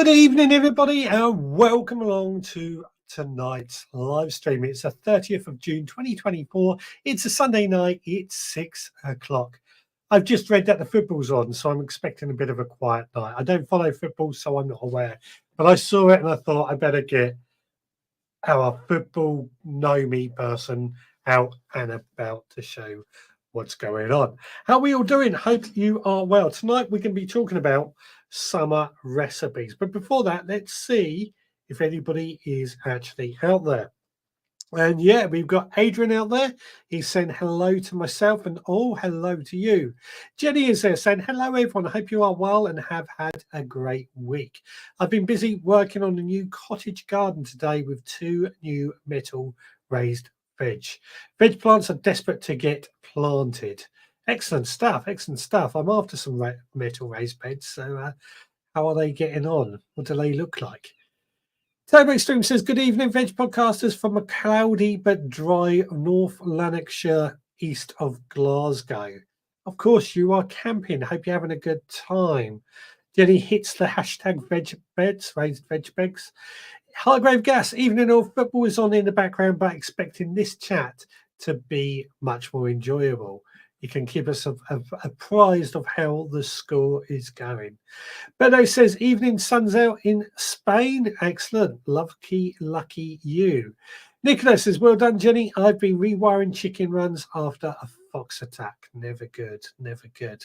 Good evening, everybody, and welcome along to tonight's live stream. It's the 30th of June, 2024. It's a Sunday night. It's 6 o'clock. I've just read that the football's on, so I'm expecting a bit of a quiet night. I don't follow football, so I'm not aware. But I saw it and I thought I better get our football know me person out and about to show what's going on. How are we all doing? Hope you are well. Tonight we're going to be talking about summer recipes. But before that, let's see if anybody is actually out there. And yeah, we've got Adrian out there. He's saying hello to myself and hello to you. Jenny is there saying hello, everyone. I hope you are well and have had a great week. I've been busy working on a new cottage garden today with 2 new metal raised veg. Veg plants are desperate to get planted. Excellent stuff. Excellent stuff. I'm after some metal raised beds. So how are they getting on? What do they look like? Turbo Stream says, good evening, veg podcasters from a cloudy but dry North Lanarkshire, east of Glasgow. Of course, you are camping. Hope you're having a good time. Jenny hits the hashtag veg beds, raised veg beds. Highgrave Gas, evening all. Football is on in the background, but expecting this chat to be much more enjoyable. You can keep us apprised of how the score is going. Beto says, evening, sun's out in Spain. Excellent. Lucky you. Nicholas says, well done, Jenny. I've been rewiring chicken runs after a fox attack. Never good. Never good.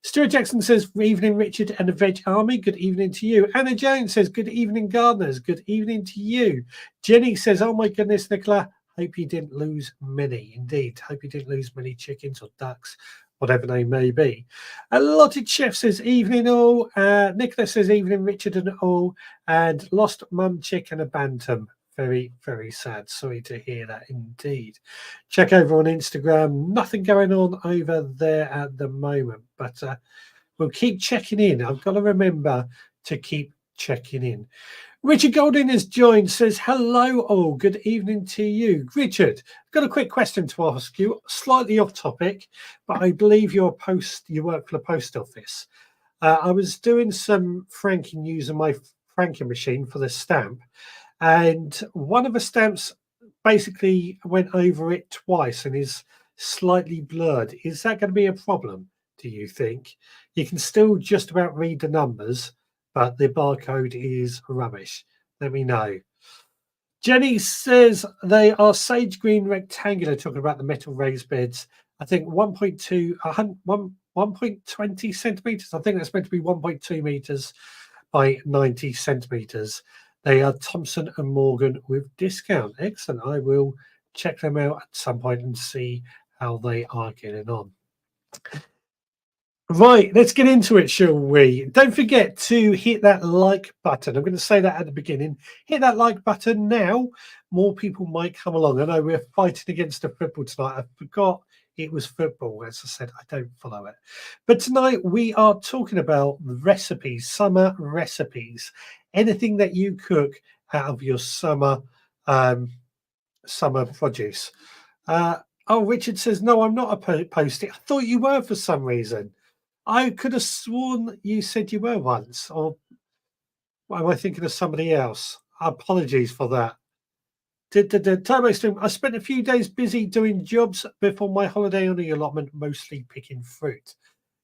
Stuart Jackson says, evening, Richard and the Veg Army. Good evening to you. Anna Jones says, good evening, gardeners. Good evening to you. Jenny says, oh my goodness, Nicola. Hope you didn't lose many. Indeed. Hope you didn't lose many chickens or ducks, whatever they may be. Allotted Chef says, evening all. Nicholas says, evening, Richard and all. And lost mum chick and a bantam. Very, very sad. Sorry to hear that indeed. Check over on Instagram. Nothing going on over there at the moment. But we'll keep checking in. I've got to remember to keep checking in. Richard Golding has joined, says, hello all, good evening to you. Richard, I've got a quick question to ask you, slightly off topic, but I believe you work for the post office. I was doing some franking using my franking machine for the stamp, and one of the stamps basically went over it twice and is slightly blurred. Is that going to be a problem, do you think? You can still just about read the numbers, but the barcode is rubbish. Let me know. Jenny says they are sage green rectangular, talking about the metal raised beds. I think 1.20 centimeters. I think that's meant to be 1.2 meters by 90 centimeters. They are Thompson and Morgan with discount. Excellent. I will check them out at some point and see how they are getting on. Right, let's get into it, shall we? Don't forget to hit that like button. I'm going to say that at the beginning. Hit that like button now. More people might come along. I know we're fighting against the football tonight. I forgot it was football. As I said, I don't follow it. But tonight we are talking about recipes, summer recipes. Anything that you cook out of your summer produce. Richard says, no, I'm not opposed to it. I thought you were for some reason. I could have sworn you said you were once, or am I thinking of somebody else? Apologies for that. Turbo Stream, I spent a few days busy doing jobs before my holiday on the allotment, mostly picking fruit.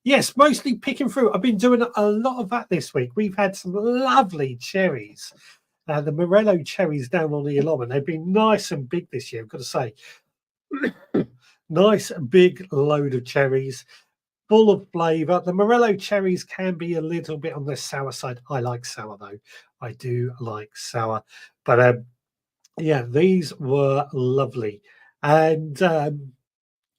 Yes, mostly picking fruit. I've been doing a lot of that this week. We've had some lovely cherries. The Morello cherries down on the allotment. They've been nice and big this year, I've got to say. Nice big load of cherries. Full of flavour. The Morello cherries can be a little bit on the sour side. I like sour though. I do like sour. But yeah, these were lovely and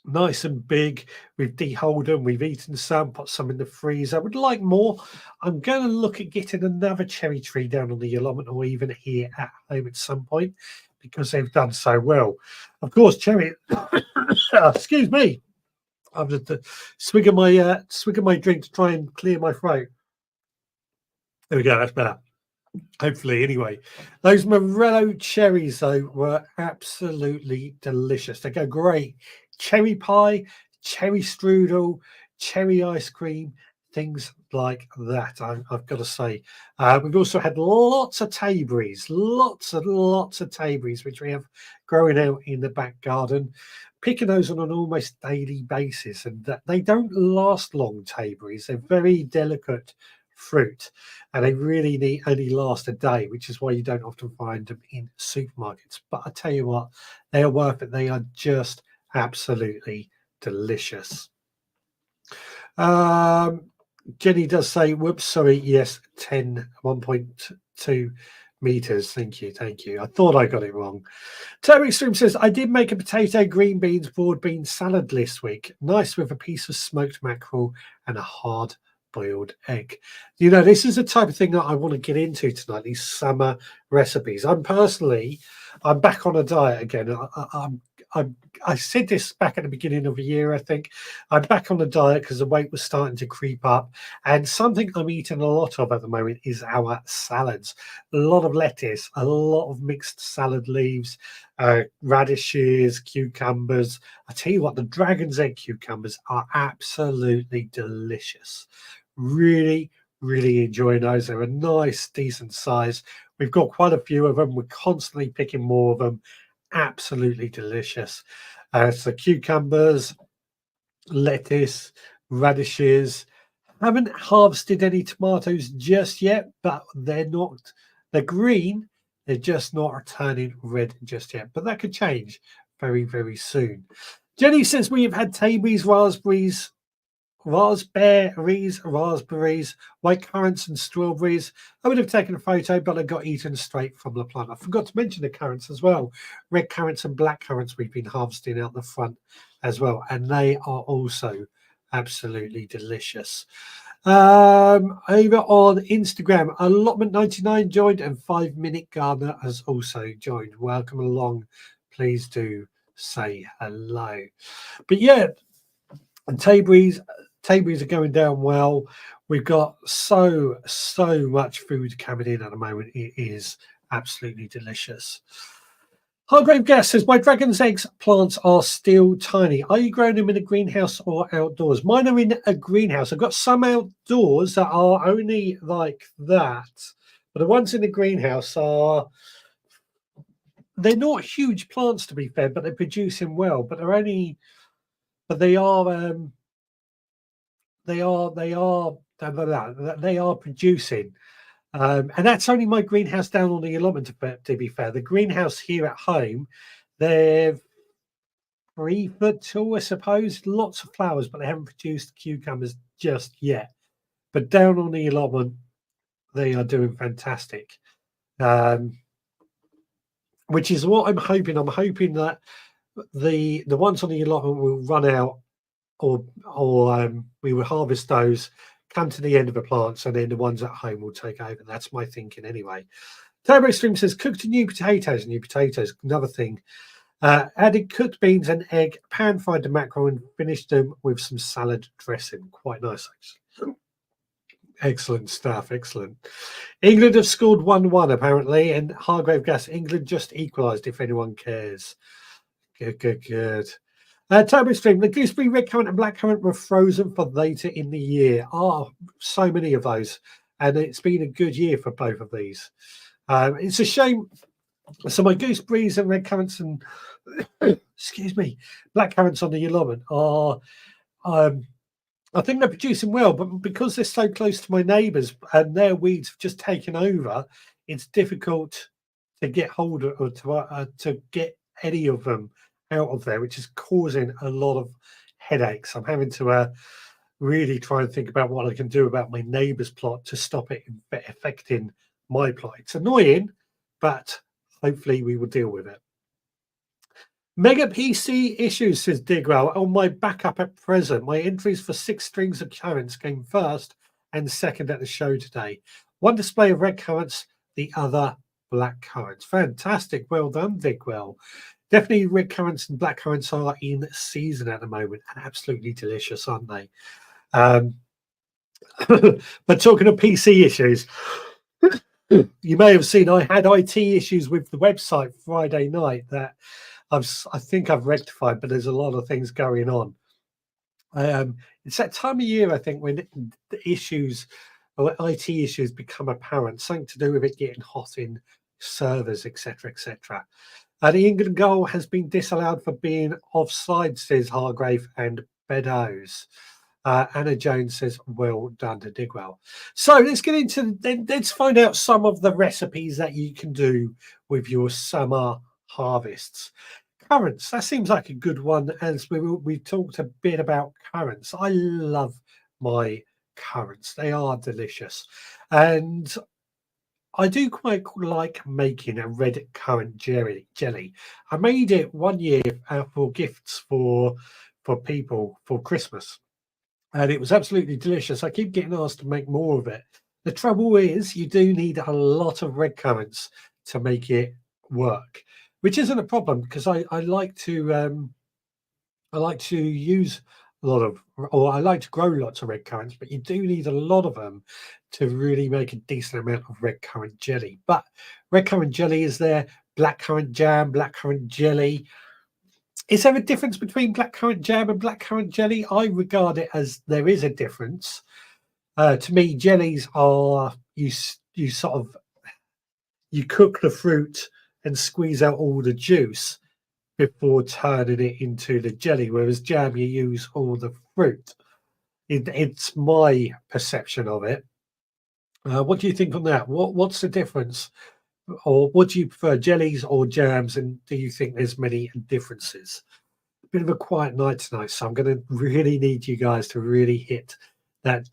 nice and big. We've dehulled them. We've eaten some, put some in the freezer. I would like more. I'm going to look at getting another cherry tree down on the allotment or even here at home at some point because they've done so well. Of course, cherry. Excuse me. I'm just swig of my drink to try and clear my throat. There we go. That's better. Hopefully, anyway. Those Morello cherries, though, were absolutely delicious. They go great. Cherry pie, cherry strudel, cherry ice cream. things like that. I've got to say, we've also had lots of tayberries, lots of tayberries, which we have growing out in the back garden. Picking those on an almost daily basis, and that they don't last long. Tayberries, they're very delicate fruit, and they really only last a day, which is why you don't often find them in supermarkets. But I tell you what, they are worth it. They are just absolutely delicious. Jenny does say, whoops, sorry, yes, 1.2 meters. Thank you. I thought I got it wrong. Turbo Extreme says, I did make a potato, green beans, broad bean salad this week. Nice with a piece of smoked mackerel and a hard boiled egg. You know, this is the type of thing that I want to get into tonight, these summer recipes. I'm back on a diet again. I said this back at the beginning of the year, I think. I'm back on the diet because the weight was starting to creep up. And something I'm eating a lot of at the moment is our salads. A lot of lettuce, a lot of mixed salad leaves, radishes, cucumbers. I tell you what, the dragon's egg cucumbers are absolutely delicious. Really enjoying those. They're a nice, decent size. We've got quite a few of them. We're constantly picking more of them. Absolutely delicious. So cucumbers, lettuce, radishes. Haven't harvested any tomatoes just yet, but they're green. They're just not turning red just yet, but that could change very soon. Jenny says we have had tayberries, raspberries, white currants and strawberries. I would have taken a photo, but I got eaten straight from the plant. I forgot to mention the currants as well. Red currants and black currants we've been harvesting out the front as well, and they are also absolutely delicious. Over on Instagram, Allotment 99 joined, and 5 Minute Gardener has also joined. Welcome along. Please do say hello. But yeah, and tayberries are going down well. We've got so much food coming in at the moment. It is absolutely delicious. Hargrave Gas says, my dragon's eggs plants are still tiny. Are you growing them in a greenhouse or outdoors? Mine are in a greenhouse. I've got some outdoors that are only like that, but the ones in the greenhouse they're not huge plants, to be fair, but they're producing well. But they are producing. And that's only my greenhouse down on the allotment, to be fair. The greenhouse here at home, they're 3 foot tall, I suppose. Lots of flowers, but they haven't produced cucumbers just yet. But down on the allotment, they are doing fantastic. Which is what I'm hoping. I'm hoping that the ones on the allotment will run out, or we will harvest those, come to the end of the plants, and then the ones at home will take over. That's my thinking anyway. Turbo Stream says, cooked new potatoes. Another thing. Added cooked beans and egg, pan fried the mackerel, and finished them with some salad dressing. Quite nice, actually. Excellent stuff. Excellent. England have scored 1-1 apparently, and Hargrave Gas, England just equalised, if anyone cares. Good. Turbo Stream, the gooseberry, red currant and black currant were frozen for later in the year. So many of those, and it's been a good year for both of these. It's a shame. So my gooseberries and red currants and black currants on the allotment are I think they're producing well, but because they're so close to my neighbours and their weeds have just taken over, it's difficult to get hold of, or to get any of them out of there, which is causing a lot of headaches. I'm having to really try and think about what I can do about my neighbour's plot to stop it affecting my plot. It's annoying, but hopefully we will deal with it. Mega PC issues, says Digwell. On my backup at present, my entries for 6 strings of currants came first and second at the show today. One display of red currants, the other black currants. Fantastic. Well done, Digwell. Definitely red currants and black currants are in season at the moment and absolutely delicious, aren't they? But talking of PC issues, you may have seen I had IT issues with the website Friday night that I think I've rectified, but there's a lot of things going on. It's that time of year, I think, when the issues or IT issues become apparent, something to do with it getting hot in servers, etc., etc. The England goal has been disallowed for being offside, says Hargrave and Beddoes. Anna Jones says, well done to Digwell. So let's get into, let's find out some of the recipes that you can do with your summer harvests. Currants, that seems like a good one, as we talked a bit about currants. I love my currants. They are delicious. And I do quite like making a red currant jelly. I made it one year for gifts for people for Christmas, and it was absolutely delicious. I keep getting asked to make more of it. The trouble is, you do need a lot of red currants to make it work, which isn't a problem because I like to use a lot of, or I like to grow lots of red currants, but you do need a lot of them to really make a decent amount of red currant jelly. But red currant jelly is there, blackcurrant jam, blackcurrant jelly. Is there a difference between blackcurrant jam and blackcurrant jelly? I regard it as there is a difference. To me, jellies are you sort of you cook the fruit and squeeze out all the juice before turning it into the jelly, whereas jam you use all the fruit. It's my perception of it. What do you think on that? What's the difference, or what do you prefer, jellies or jams? And do you think there's many differences? Bit of a quiet night tonight, so I'm going to really need you guys to really hit that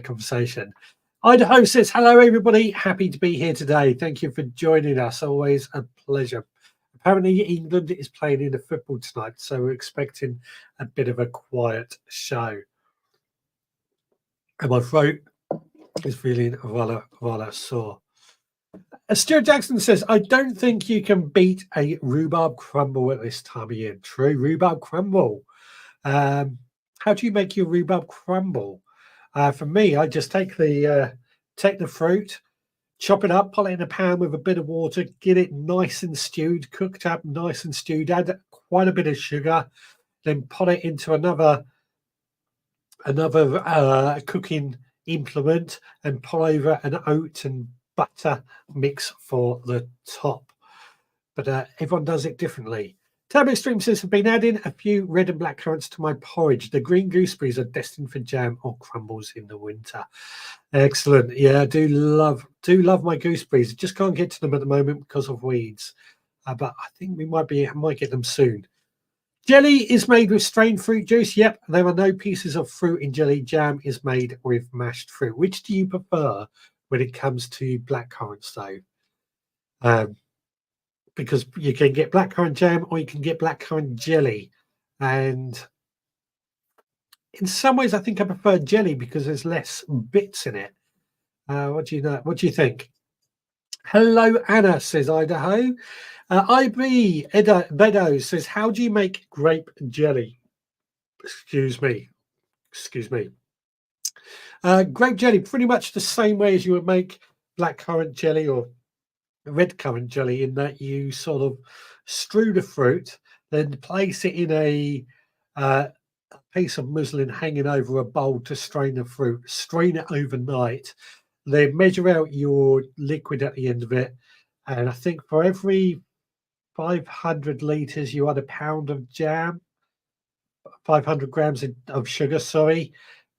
conversation. Idaho says, hello everybody, happy to be here today. Thank you for joining us. Always a pleasure. Apparently England is playing in the football tonight, so we're expecting a bit of a quiet show. And my throat is feeling rather sore. Stuart Jackson says, I don't think you can beat a rhubarb crumble at this time of year. True, rhubarb crumble. How do you make your rhubarb crumble? For me, I just take the fruit, chop it up, put it in a pan with a bit of water, get it nice and stewed, cooked up nice and stewed, add quite a bit of sugar, then put it into another cooking implement and pour over an oat and butter mix for the top. But everyone does it differently. Tablet Stream says, have been adding a few red and black currants to my porridge. The green gooseberries are destined for jam or crumbles in the winter. Excellent. Yeah, I do love my gooseberries. I just can't get to them at the moment because of weeds. But I think we might get them soon. Jelly is made with strained fruit juice. Yep, there are no pieces of fruit in jelly. Jam is made with mashed fruit. Which do you prefer when it comes to black currants, though? Because you can get blackcurrant jam or you can get blackcurrant jelly. And in some ways, I think I prefer jelly because there's less bits in it. What do you know? What do you think? Hello, Anna, says Idaho. IB Beddoes says, how do you make grape jelly? Excuse me. Grape jelly, pretty much the same way as you would make blackcurrant jelly or red currant jelly, in that you sort of strew the fruit, then place it in a piece of muslin hanging over a bowl to strain the fruit, strain it overnight, then measure out your liquid at the end of it. And I think for every 500 litres, you add a pound of jam, 500 grams of sugar, sorry.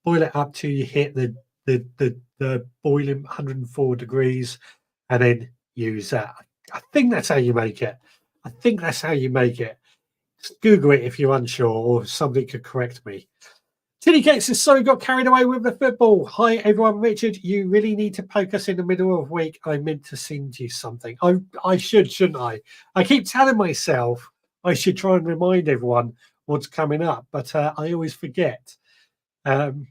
Boil it up till you hit the boiling 104 degrees, and then use that. I think that's how you make it. Just Google it if you're unsure, or somebody could correct me. Tilly Gates says, sorry, got carried away with the football. Hi, everyone. Richard, you really need to poke us in the middle of the week. I meant to send you something. I should, shouldn't I? I keep telling myself I should try and remind everyone what's coming up, but I always forget. I'm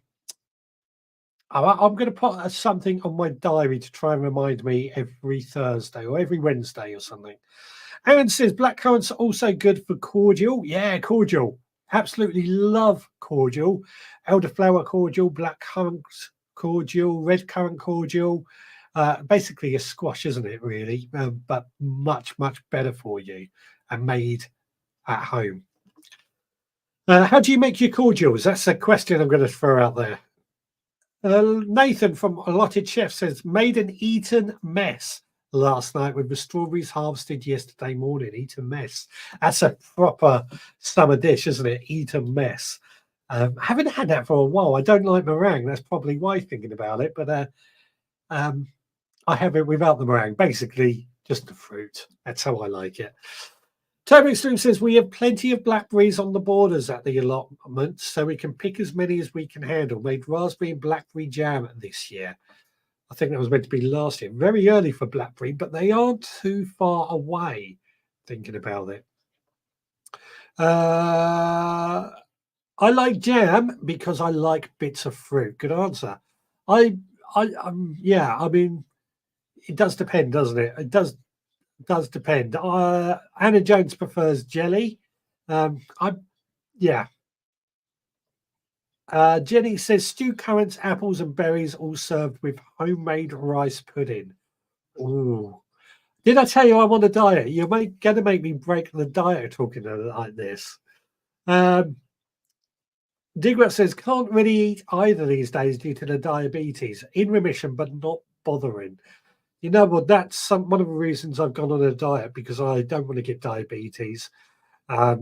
going to put something on my diary to try and remind me every Thursday or every Wednesday or something. Aaron says, black currants are also good for cordial. Yeah, cordial. Absolutely love cordial. Elderflower cordial, black currant cordial, red currant cordial. Basically a squash, isn't it, really? But much, much better for you and made at home. How do you make your cordials? That's a question I'm going to throw out there. Nathan from Allotted Chef says, made an Eton mess last night with the strawberries harvested yesterday morning. Eton mess. That's a proper summer dish, isn't it? Eton mess. Haven't had that for a while. I don't like meringue. That's probably why thinking about it. But I have it without the meringue. Basically, just the fruit. That's how I like it. Turbo Extreme says, we have plenty of blackberries on the borders at the allotment, so we can pick as many as we can handle. Made raspberry and blackberry jam this year. I think that was meant to be last year. Very early for blackberry, but they aren't too far away, thinking about it. I like jam because I like bits of fruit. Good answer. Yeah, I mean, it does depend, doesn't it? It does depend. Anna Jones prefers jelly. Yeah. Jenny says stewed currants, apples, and berries, all served with homemade rice pudding. Ooh. Did I tell you I'm on a diet? You're going to make me break the diet talking like this. Digwell says can't really eat either these days due to the diabetes. In remission, but not bothering. You know what? That's one of the reasons I've gone on a diet, because I don't want to get diabetes. I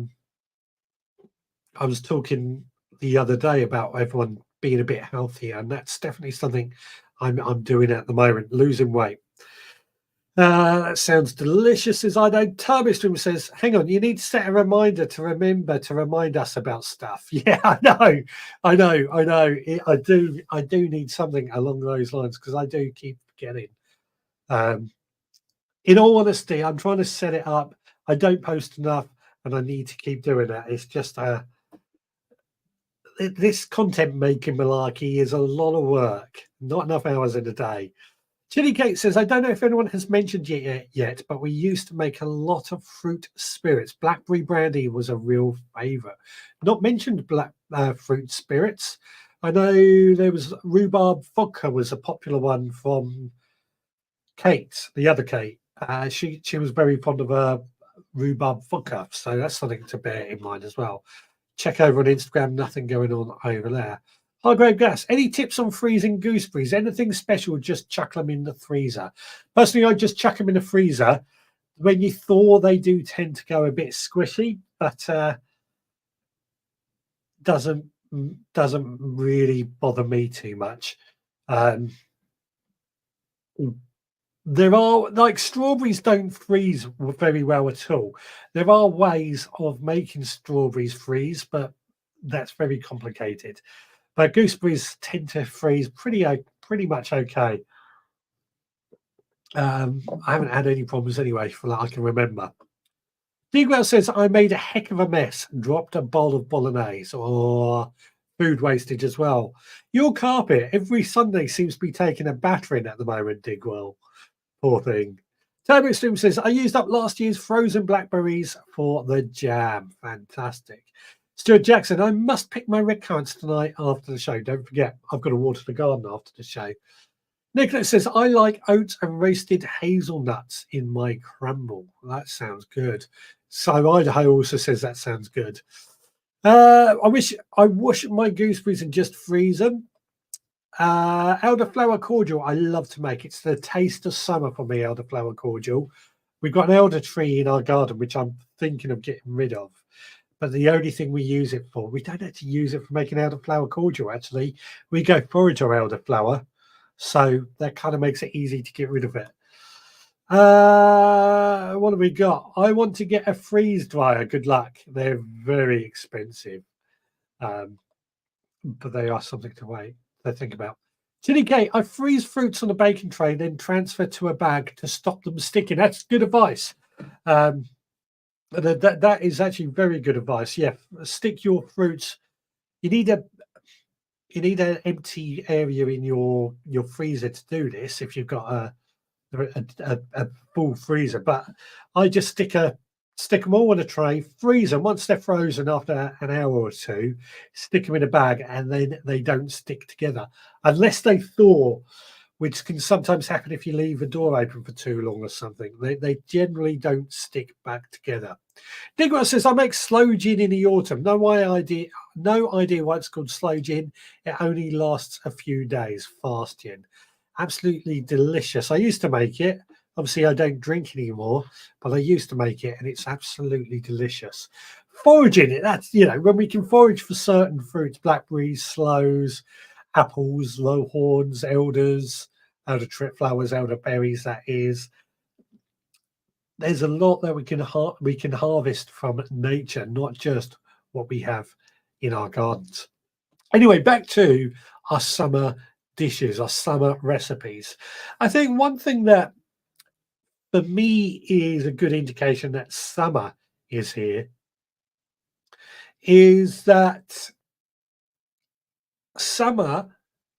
was talking the other day about everyone being a bit healthier, and that's definitely something I'm doing at the moment, losing weight. That sounds delicious. As I know, Turbostream says, hang on, you need to set a reminder to remember to remind us about stuff. Yeah, I know. I do need something along those lines, because I do keep forgetting. In all honesty, I'm trying to set it up. I don't post enough, and I need to keep doing that. It's just this content making malarkey is a lot of work, not enough hours in a day. Chili Kate says, I don't know if anyone has mentioned it yet, but we used to make a lot of fruit spirits. Blackberry brandy was a real favourite. Not mentioned black fruit spirits. I know there was rhubarb vodka was a popular one from Kate, the other Kate. She was very fond of rhubarb vodka, so that's something to bear in mind as well. Check over on Instagram, nothing going on over there. High grade gas. Any tips on freezing gooseberries? Anything special? Just chuck them in the freezer. Personally, I just chuck them in the freezer. When you thaw, they do tend to go a bit squishy, but doesn't really bother me too much. There are, like, strawberries don't freeze very well at all. There are ways of making strawberries freeze, but that's very complicated. But gooseberries tend to freeze pretty much okay. I haven't had any problems anyway, from that I can remember. Digwell says, I made a heck of a mess, dropped a bowl of bolognese, or food wastage as well. Your carpet every Sunday seems to be taking a battering at the moment, Digwell. Poor thing. Turbo Stream says, I used up last year's frozen blackberries for the jam. Fantastic. Stuart Jackson, I must pick my red currants tonight after the show. Don't forget, I've got to water the garden after the show. Nicholas says, I like oats and roasted hazelnuts in my crumble. That sounds good. So Idaho also says that sounds good. I wash my gooseberries and just freeze them. Elderflower cordial, I love to make. It's the taste of summer for me, elderflower cordial. We've got an elder tree in our garden, which I'm thinking of getting rid of. But the only thing we use it for, we don't actually use it for making elderflower cordial, actually. We go forage our elderflower. So that kind of makes it easy to get rid of it. What have we got? I want to get a freeze dryer. Good luck. They're very expensive. But they are something to think about. Chili Kate, I freeze fruits on a baking tray, then transfer to a bag to stop them sticking. That's good advice. That is actually very good advice. Yeah, stick your fruits. You need an empty area in your freezer to do this if you've got a full freezer. But I just stick them all in a tray, freeze them. Once they're frozen after an hour or two, stick them in a bag, and then they don't stick together unless they thaw. which can sometimes happen if you leave a door open for too long or something. They generally don't stick back together. Digwell says, I make sloe gin in the autumn. No idea why it's called sloe gin. It only lasts a few days. Fast gin. Absolutely delicious. I used to make it. Obviously, I don't drink anymore, but I used to make it, and it's absolutely delicious. Foraging it, that's, when we can forage for certain fruits, blackberries, sloes, apples, lowhorns, elders, elder trip flowers, elderberries, that is. There's a lot that we can harvest from nature, not just what we have in our gardens. Anyway, back to our summer dishes, our summer recipes. I think one thing that for me is a good indication that summer is here is that summer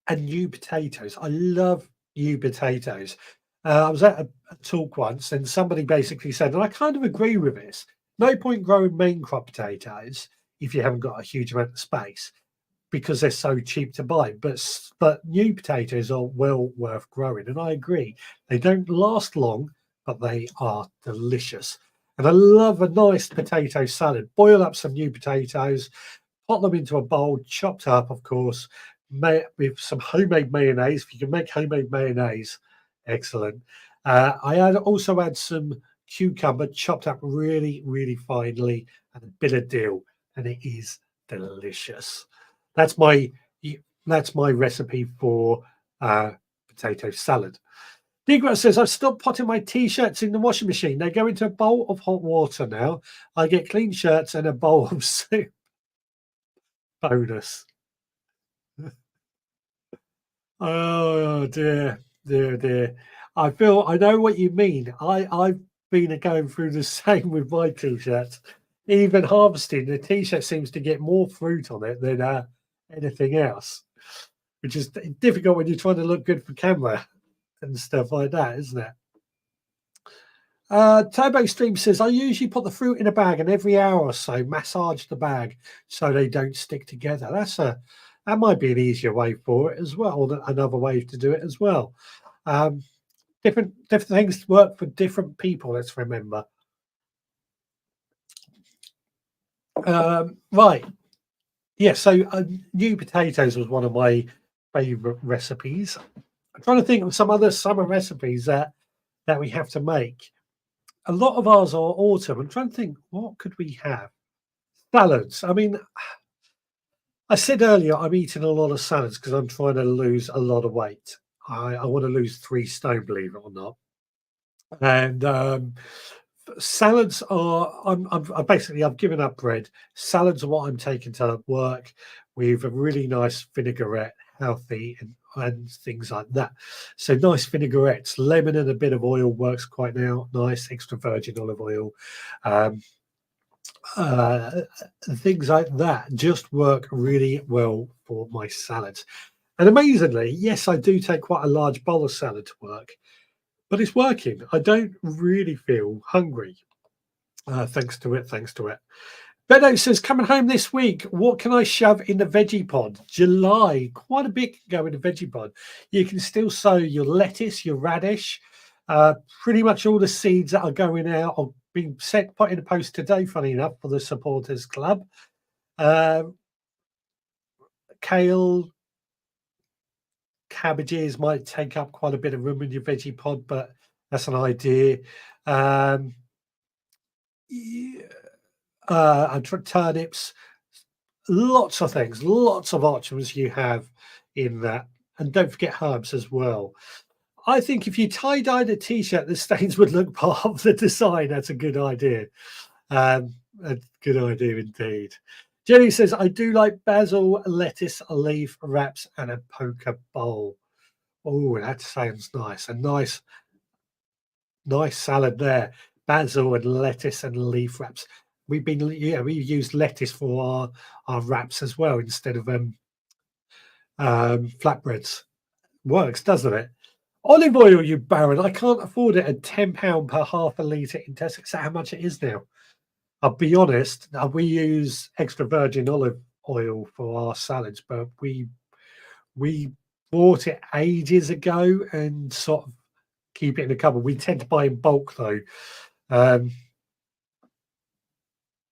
and new potatoes. I love new potatoes. I was at a talk once and somebody basically said, and I kind of agree with this, no point growing main crop potatoes if you haven't got a huge amount of space because they're so cheap to buy. But new potatoes are well worth growing. And I agree. They don't last long, but they are delicious. And I love a nice potato salad. Boil up some new potatoes, put them into a bowl, chopped up, of course, with some homemade mayonnaise. If you can make homemade mayonnaise, excellent. I also add some cucumber chopped up really, really finely and a bit of dill, and it is delicious. That's my recipe for potato salad. Digrat says, I've stopped putting my t-shirts in the washing machine. They go into a bowl of hot water now. I get clean shirts and a bowl of soup. Bonus. Oh dear, dear, dear. I know what you mean. I've been going through the same with my t-shirts. Even harvesting, the t-shirt seems to get more fruit on it than anything else, which is difficult when you're trying to look good for camera and stuff like that, isn't it? Turbo Stream says, I usually put the fruit in a bag and every hour or so massage the bag so they don't stick together. That might be an easier way for it as well, another way to do it as well. Different things work for different people, let's remember. Right. Yeah, so new potatoes was one of my favourite recipes. I'm trying to think of some other summer recipes that we have to make. A lot of ours are autumn. I'm trying to think, what could we have? Salads. I mean, I said earlier I'm eating a lot of salads because I'm trying to lose a lot of weight. I want to lose 3 stone, believe it or not. And salads are I've given up bread. Salads are what I'm taking to work with a really nice vinaigrette, healthy and things like that. So nice vinaigrettes, lemon and a bit of oil works quite nice, extra virgin olive oil. Things like that just work really well for my salads. And amazingly, yes, I do take quite a large bowl of salad to work, but it's working. I don't really feel hungry. Thanks to it. Beto says, coming home this week, what can I shove in the veggie pod? July, quite a bit can go in the veggie pod. You can still sow your lettuce, your radish, pretty much all the seeds that are going out are being put in a post today, funny enough, for the supporters club. Kale, cabbages might take up quite a bit of room in your veggie pod, but that's an idea. Turnips, lots of things, lots of options you have in that. And don't forget herbs as well. I think if you tie-dyed a t-shirt, the stains would look part of the design. That's a good idea. A good idea indeed. Jenny says, I do like basil, lettuce, leaf wraps, and a poker bowl. Oh, that sounds nice. A nice salad there. Basil and lettuce and leaf wraps. We've used lettuce for our wraps as well instead of flatbreads. Works, doesn't it? Olive oil, you baron. I can't afford it at £10 per half a litre in Tesco. Is that how much it is now? I'll be honest, we use extra virgin olive oil for our salads, but we bought it ages ago and sort of keep it in a cupboard. We tend to buy in bulk though.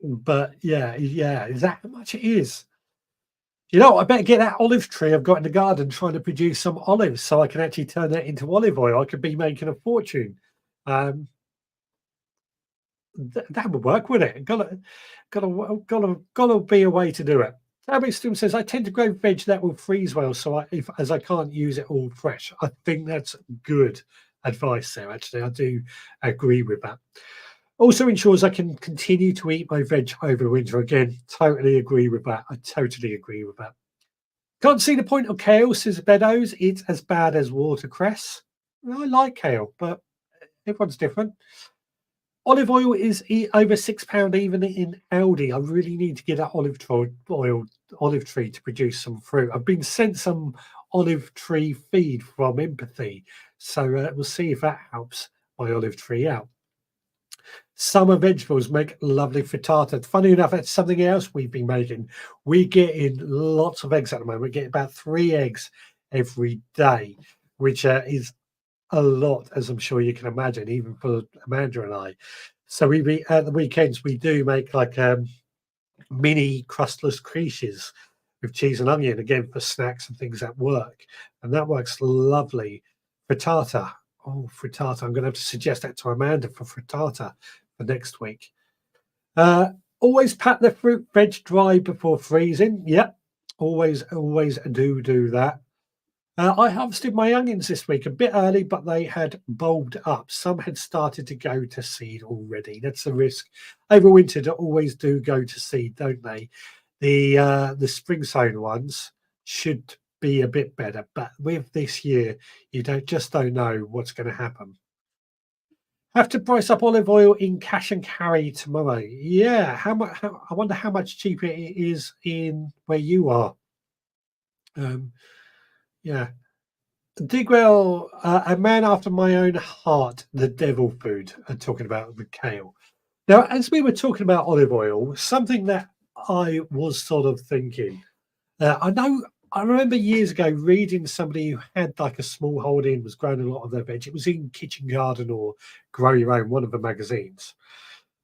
But yeah, is that how much it is? You know, I better get that olive tree I've got in the garden trying to produce some olives so I can actually turn that into olive oil. I could be making a fortune. That would work, wouldn't it? Gotta be a way to do it. Abby Stum says, I tend to grow veg that will freeze well, so as I can't use it all fresh. I think that's good advice there, actually. I do agree with that. Also ensures I can continue to eat my veg over the winter. Again, totally agree with that. I totally agree with that. Can't see the point of kale, says Beddoes. It's as bad as watercress. I like kale, but everyone's different. Olive oil is over £6 even in Aldi. I really need to get that olive tree to produce some fruit. I've been sent some olive tree feed from Empathy, so we'll see if that helps my olive tree out. Summer vegetables make lovely frittata. Funny enough, that's something else we've been making. We get in lots of eggs at the moment. We get about 3 eggs every day, which is a lot, as I'm sure you can imagine, even for Amanda and I. So we at the weekends we do make like mini crustless quiches with cheese and onion, again for snacks and things at work, and that works lovely. Frittata, oh frittata! I'm going to have to suggest that to Amanda for frittata for next week. Always pat the fruit veg dry before freezing. Yep, always do that. I harvested my onions this week a bit early, but they had bulbed up. Some had started to go to seed already. That's the risk. Over winter, they always do go to seed, don't they? The spring sown ones should be a bit better, but with this year, you just don't know what's going to happen. Have to price up olive oil in cash and carry tomorrow. Yeah, how much? I wonder how much cheaper it is in where you are. Yeah. Digwell, a man after my own heart, the devil food, talking about the kale. Now, as we were talking about olive oil, something that I was sort of thinking, I remember years ago reading somebody who had like a small holding, was growing a lot of their veg. It was in Kitchen Garden or Grow Your Own, one of the magazines,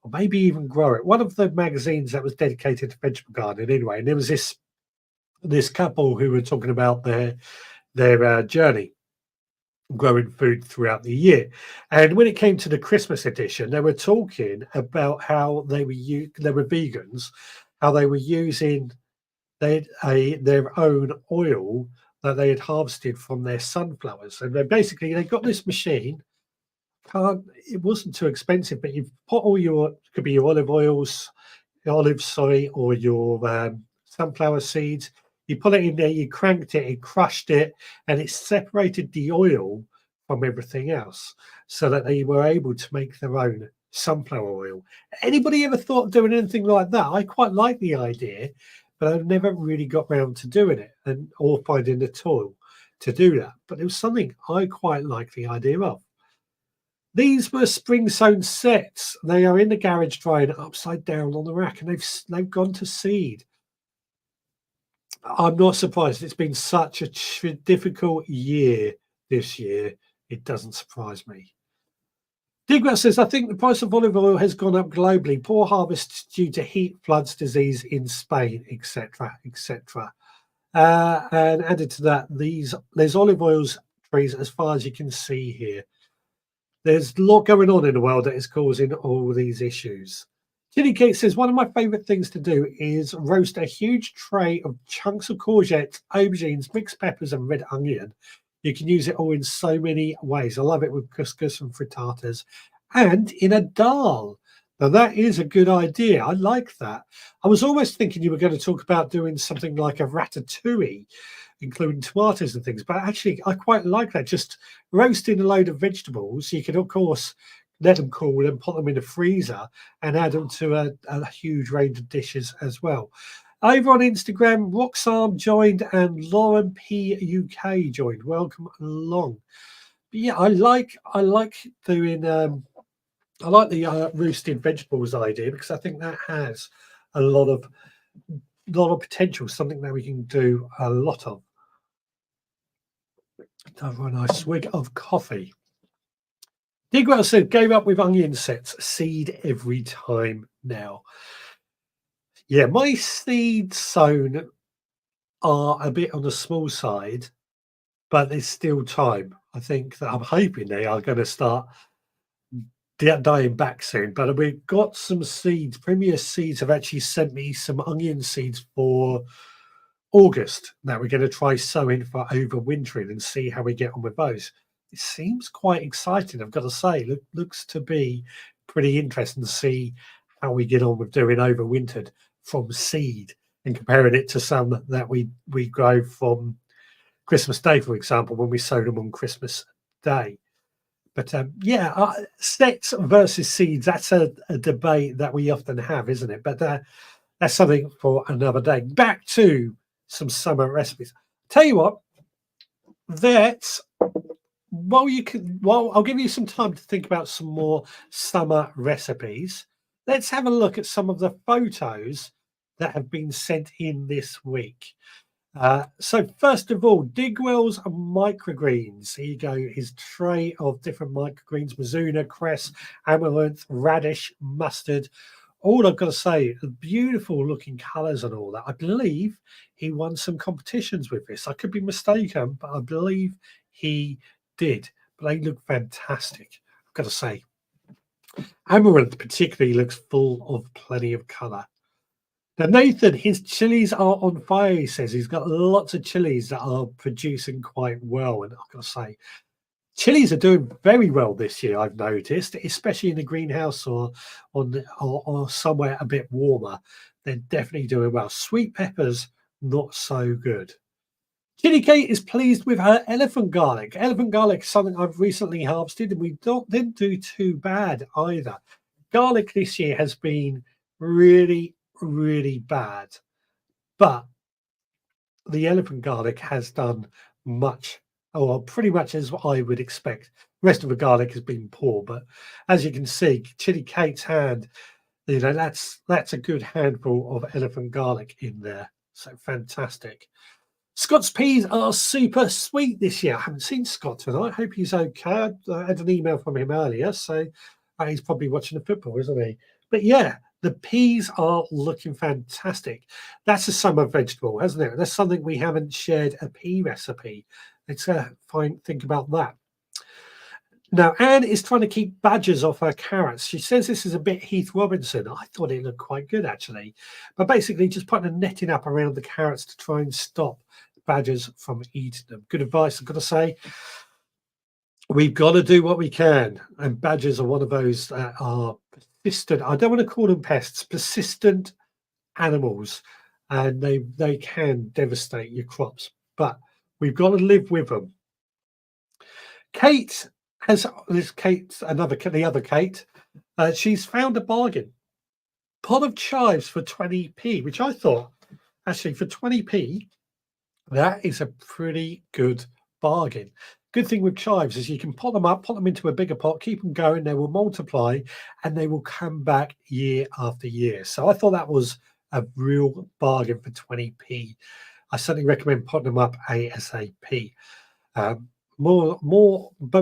or maybe even Grow It, one of the magazines that was dedicated to vegetable gardening anyway. And there was this couple who were talking about their journey growing food throughout the year. And when it came to the Christmas edition, they were talking about how they were vegans, how they were using their own oil that they had harvested from their sunflowers. And they got this machine. It wasn't too expensive, but you put all could be your olives, or your sunflower seeds. You put it in there, you cranked it, it crushed it, and it separated the oil from everything else so that they were able to make their own sunflower oil. Anybody ever thought of doing anything like that? I quite like the idea, but I've never really got round to doing it or finding the tool to do that. But it was something I quite like the idea of. These were spring sown sets. They are in the garage drying upside down on the rack, and they've gone to seed. I'm not surprised. It's been such a difficult year this year. It doesn't surprise me. Digrat says, I think the price of olive oil has gone up globally. Poor harvests due to heat, floods, disease in Spain, etc., etc. And added to that, there's olive oils trees as far as you can see here. There's a lot going on in the world that is causing all these issues. Tilly Kate says, one of my favourite things to do is roast a huge tray of chunks of courgettes, aubergines, mixed peppers, and red onion. You can use it all in so many ways. I love it with couscous and frittatas and in a dal. Now, that is a good idea. I like that. I was almost thinking you were going to talk about doing something like a ratatouille, including tomatoes and things. But actually, I quite like that. Just roasting a load of vegetables. You can, of course, let them cool and put them in the freezer and add them to a huge range of dishes as well. Over on Instagram, Roxarm joined and Lauren P UK joined. Welcome along. But yeah, I like doing I like the roasted vegetables idea because I think that has a lot of potential, something that we can do a lot of. Have a nice swig of coffee. Digwell said, gave up with onion sets, seed every time now. Yeah, my seeds sown are a bit on the small side, but there's still time. I think that I'm hoping they are going to start dying back soon. But we've got some seeds. Premier Seeds have actually sent me some onion seeds for August. Now we're going to try sowing for overwintering and see how we get on with those. It seems quite exciting, I've got to say. Looks to be pretty interesting to see how we get on with doing overwintered from seed and comparing it to some that we grow from Christmas Day, for example, when we sowed them on Christmas Day. But yeah, sets versus seeds, that's a debate that we often have, isn't it? But that's something for another day. Back to some summer recipes. Tell you what, that's I'll give you some time to think about some more summer recipes. Let's have a look at some of the photos that have been sent in this week. So first of all, Digwell's microgreens. Here you go, his tray of different microgreens: Mizuna, cress, amaranth, radish, mustard. All I've got to say, beautiful looking colours and all that. I believe he won some competitions with this. I could be mistaken, but I believe he did. But they look fantastic, I've got to say. Amaranth particularly looks full of plenty of colour. Now, Nathan, his chilies are on fire, he says. He's got lots of chilies that are producing quite well. And I've got to say, chilies are doing very well this year, I've noticed, especially in the greenhouse or or somewhere a bit warmer. They're definitely doing well. Sweet peppers, not so good. Chili Kate is pleased with her elephant garlic. Elephant garlic is something I've recently harvested, and we didn't do too bad either. Garlic this year has been really, really bad, but the elephant garlic has done much, or pretty much as I would expect. The rest of the garlic has been poor, but as you can see, Chili Kate's hand, that's a good handful of elephant garlic in there. So fantastic. Scott's peas are super sweet this year. I haven't seen Scott tonight. I hope he's okay. I had an email from him earlier, so he's probably watching the football, isn't he? But yeah, the peas are looking fantastic. That's a summer vegetable, hasn't it? That's something we haven't shared a pea recipe. Let's think about that. Now, Anne is trying to keep badgers off her carrots. She says this is a bit Heath Robinson. I thought it looked quite good, actually. But basically, just putting a netting up around the carrots to try and stop badgers from eating them. Good advice, I've got to say. We've got to do what we can. And badgers are one of those that are persistent. I don't want to call them pests, persistent animals. And they can devastate your crops. But we've got to live with them. Kate has the other Kate. She's found a bargain. Pot of chives for 20p, which I thought, actually, for 20p, that is a pretty good bargain. Good thing with chives is you can pot them up, put them into a bigger pot, keep them going, they will multiply, and they will come back year after year. So I thought that was a real bargain for 20p. I certainly recommend putting them up ASAP. But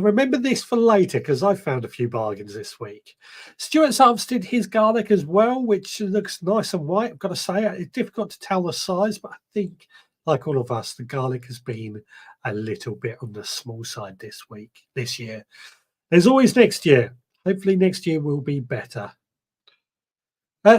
remember this for later, because I found a few bargains this week. Stuart's harvested his garlic as well, which looks nice and white. I've got to say, it's difficult to tell the size, but I think, like all of us, the garlic has been a little bit on the small side this year. There's always next year. Hopefully next year will be better.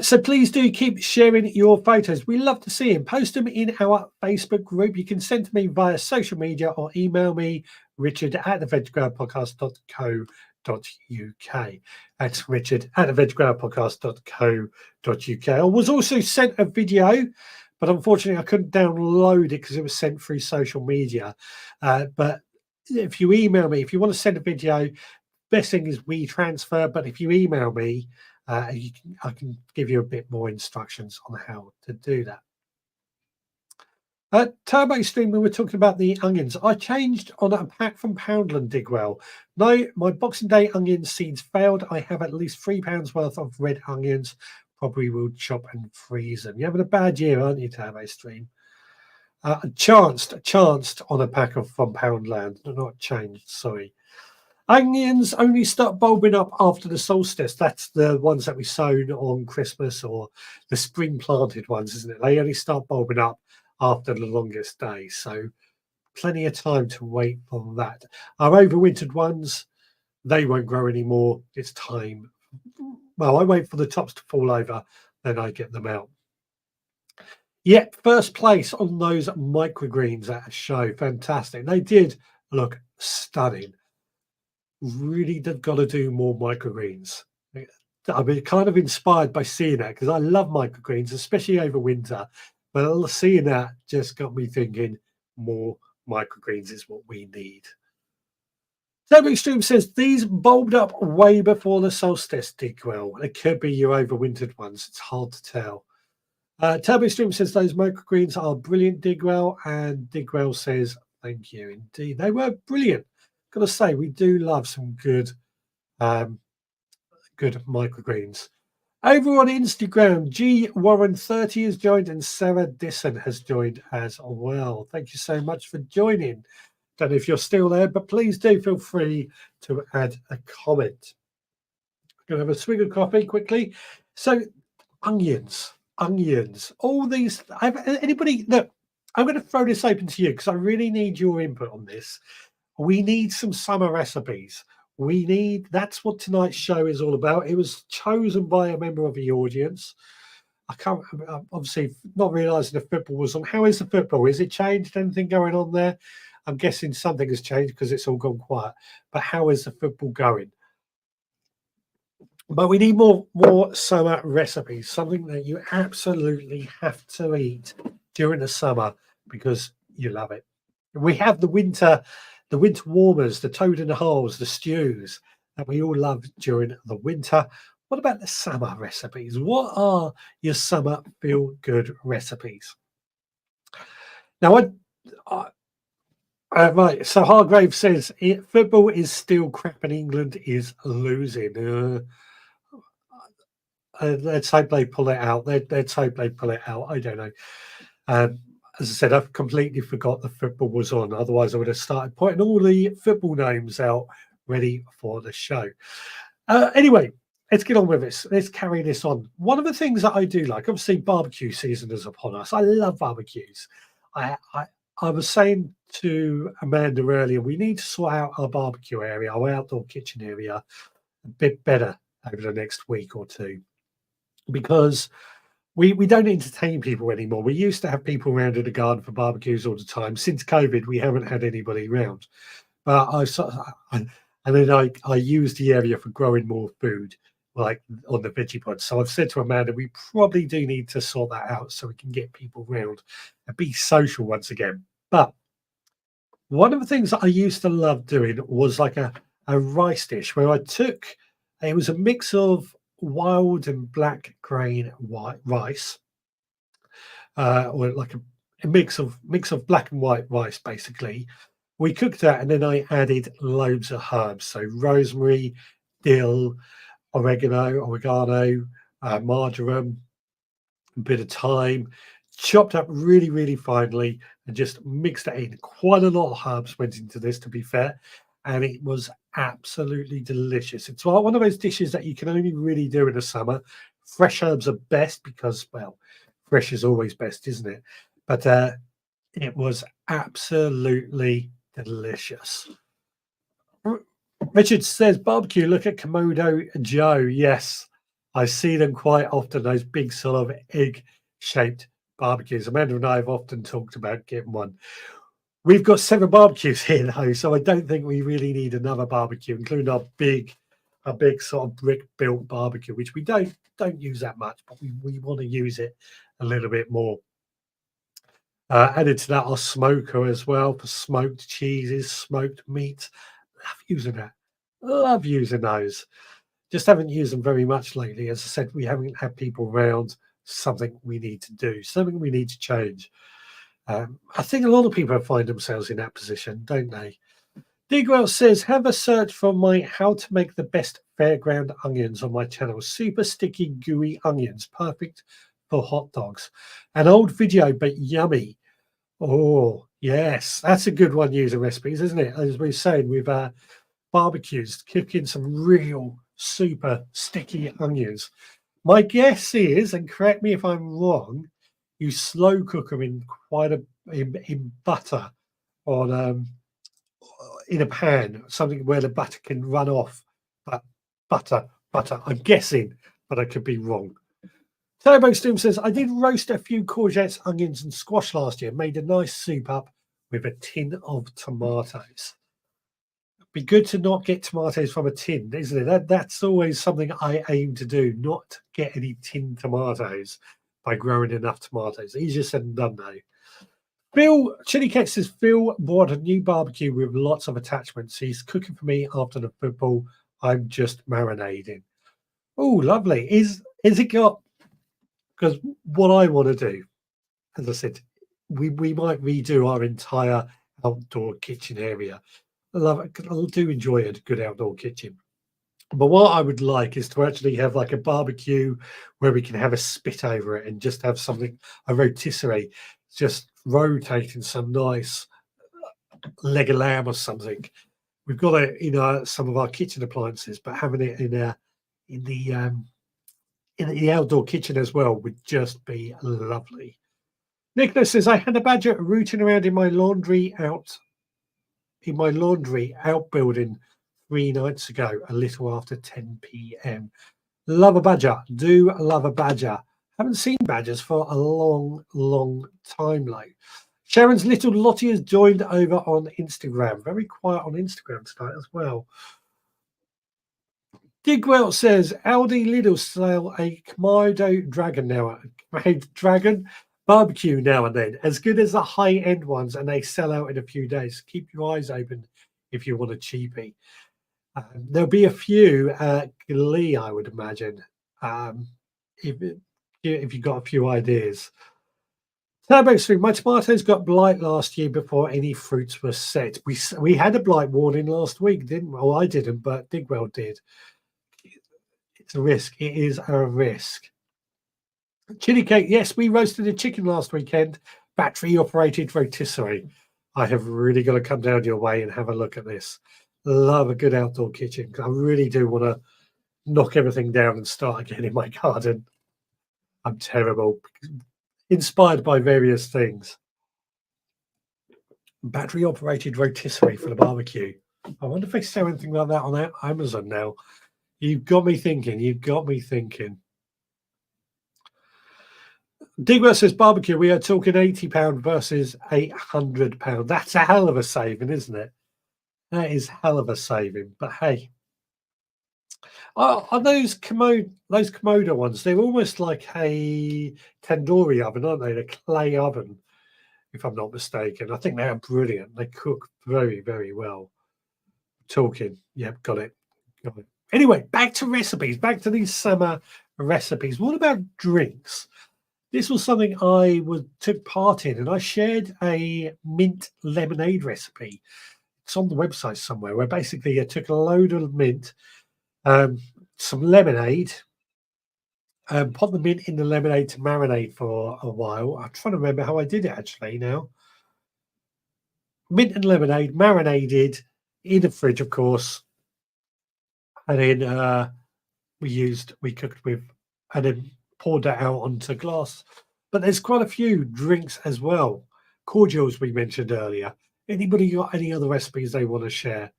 So please do keep sharing your photos. We love to see them. Post them in our Facebook group. You can send to me via social media or email me, richard@theveggrowerpodcast.co.uk. That's richard@theveggrowerpodcast.co.uk. I was also sent a video, but unfortunately I couldn't download it because it was sent through social media. But if you email me, if you want to send a video, best thing is WeTransfer. But if you email me, I can give you a bit more instructions on how to do that. Turbo Stream, we were talking about the onions. I changed on a pack from Poundland, Digwell. No, my Boxing Day onion seeds failed. I have at least £3 worth of red onions. Probably will chop and freeze them. You're having a bad year, aren't you, Turbo Stream? Chanced on a pack of from Poundland, not changed. Sorry. Onions only start bulbing up after the solstice. That's the ones that we sown on Christmas, or the spring planted ones, isn't it? They only start bulbing up after the longest day. So plenty of time to wait for that. Our overwintered ones, they won't grow anymore. It's time. Well, I wait for the tops to fall over, then I get them out. Yep, first place on those microgreens at a show. Fantastic. They did look stunning. Really got to do more microgreens. I've been kind of inspired by seeing that because I love microgreens, especially over winter. But seeing that just got me thinking more microgreens is what we need. Turbo Extreme says these bulbed up way before the solstice, Digwell. It could be your overwintered ones. It's hard to tell. Turbo Extreme says those microgreens are brilliant, Digwell. And Digwell says, thank you indeed. They were brilliant. Got to say, we do love some good microgreens. Over on Instagram, G Warren 30 has joined and Sarah Disson has joined as well. Thank you so much for joining. Don't know if you're still there, but please do feel free to add a comment. I'm going to have a swig of coffee quickly. So, onions, all these. Anybody? Look, I'm going to throw this open to you because I really need your input on this. We need some summer recipes. That's what tonight's show is all about. It was chosen by a member of the audience. I can't, obviously, not realising the football was on. How is the football? Is it changed? Anything going on there? I'm guessing something has changed because it's all gone quiet. But how is the football going? But we need more summer recipes, something that you absolutely have to eat during the summer because you love it. We have the winter warmers, the toad in the holes, the stews that we all love during the winter. What about the summer recipes? What are your summer feel-good recipes? Now, right, so Hargrave says football is still crap and England is losing. Let's hope they pull it out. Let's hope they pull it out. I don't know. As I said, I've completely forgot the football was on. Otherwise, I would have started putting all the football names out ready for the show. Anyway, let's get on with this. Let's carry this on. One of the things that I do like, obviously, barbecue season is upon us. I love barbecues. I was saying to Amanda earlier, we need to sort out our barbecue area, our outdoor kitchen area, a bit better over the next week or two, because we don't entertain people anymore. We used to have people around in the garden for barbecues all the time. Since COVID, we haven't had anybody around. But I use the area for growing more food, like on the veggie pods. So I've said to Amanda, we probably do need to sort that out so we can get people around and be social once again. But one of the things that I used to love doing was like a rice dish where it was a mix of wild and black grain white rice, or like a mix of black and white rice. Basically, we cooked that, and then I added loads of herbs, so rosemary, dill, oregano, marjoram, a bit of thyme, chopped up really, really finely, and just mixed it in. Quite a lot of herbs went into this, to be fair, and it was absolutely delicious. It's one of those dishes that you can only really do in the summer. Fresh herbs are best because, well, fresh is always best, isn't it? But it was absolutely delicious. Richard says, barbecue, look at Komodo Joe. Yes, I see them quite often, those big sort of egg-shaped barbecues. Amanda and I have often talked about getting one. We've got 7 barbecues here, though, so I don't think we really need another barbecue, including our big sort of brick-built barbecue, which we don't use that much, but we want to use it a little bit more. Added to that, our smoker as well for smoked cheeses, smoked meat. Love using those. Just haven't used them very much lately. As I said, we haven't had people around. Something we need to do, something we need to change. I think a lot of people find themselves in that position, don't they? Digwell says, have a search for my how to make the best fairground onions on my channel. Super sticky, gooey onions, perfect for hot dogs. An old video, but yummy. Oh, yes, that's a good one using recipes, isn't it? As we were saying with barbecues, cooking some real super sticky onions. My guess is, and correct me if I'm wrong, you slow cook them in quite a in butter on in a pan, something where the butter can run off. But butter. I'm guessing, but I could be wrong. Turbo Stoom says, I did roast a few courgettes, onions, and squash last year. Made a nice soup up with a tin of tomatoes. Be good to not get tomatoes from a tin, isn't it? That's always something I aim to do, not get any tin tomatoes by growing enough tomatoes. Easier said than done, though. Phil Chili Cat says Phil bought a new barbecue with lots of attachments. He's cooking for me after the football. I'm just marinating. Oh, lovely. Is it got? Because what I want to do, as I said, we might redo our entire outdoor kitchen area. I love it. I do enjoy a good outdoor kitchen. But what I would like is to actually have like a barbecue where we can have a spit over it and just have something, a rotisserie, just rotating some nice leg of lamb or something. We've got it in some of our kitchen appliances, but having it in the outdoor kitchen as well would just be lovely. Nicholas says I had a badger rooting around in my laundry outbuilding 3 nights ago, a little after 10 p.m. Love a badger. Do love a badger. Haven't seen badgers for a long, long time, though. Sharon's little Lottie has joined over on Instagram. Very quiet on Instagram tonight as well. Digwell says Aldi Lidl sell a Komodo dragon now. Dragon barbecue now and then, as good as the high-end ones, and they sell out in a few days. Keep your eyes open if you want a cheapie. There'll be a few at Glee, I would imagine, if you've got a few ideas. Turbo Stream, my tomatoes got blight last year before any fruits were set. We had a blight warning last week, didn't we? Well, I didn't, but Digwell did. It's a risk. It is a risk. Chili cake. Yes, we roasted a chicken last weekend. Battery operated rotisserie. I have really got to come down your way and have a look at this. Love a good outdoor kitchen. I really do want to knock everything down and start again in my garden. I'm terrible. Inspired by various things. Battery operated rotisserie for the barbecue. I wonder if they sell anything like that on Amazon now. You've got me thinking. Digwell says barbecue. We are talking £80 versus £800. That's a hell of a saving, isn't it? That is hell of a saving. But hey, are those Komodo ones? They're almost like a tandoori oven, aren't they? The clay oven, if I'm not mistaken. I think they are brilliant. They cook very, very well. Talking. Yep, got it. Anyway, back to recipes. Back to these summer recipes. What about drinks? This was something I took part in, and I shared a mint lemonade recipe. It's on the website somewhere, where basically I took a load of mint, some lemonade, put the mint in the lemonade to marinate for a while. I'm trying to remember how I did it actually now. Mint and lemonade marinated in the fridge, of course, and then we cooked with, and then poured that out onto glass. But there's quite a few drinks as well. Cordials we mentioned earlier. Anybody got any other recipes they want to share?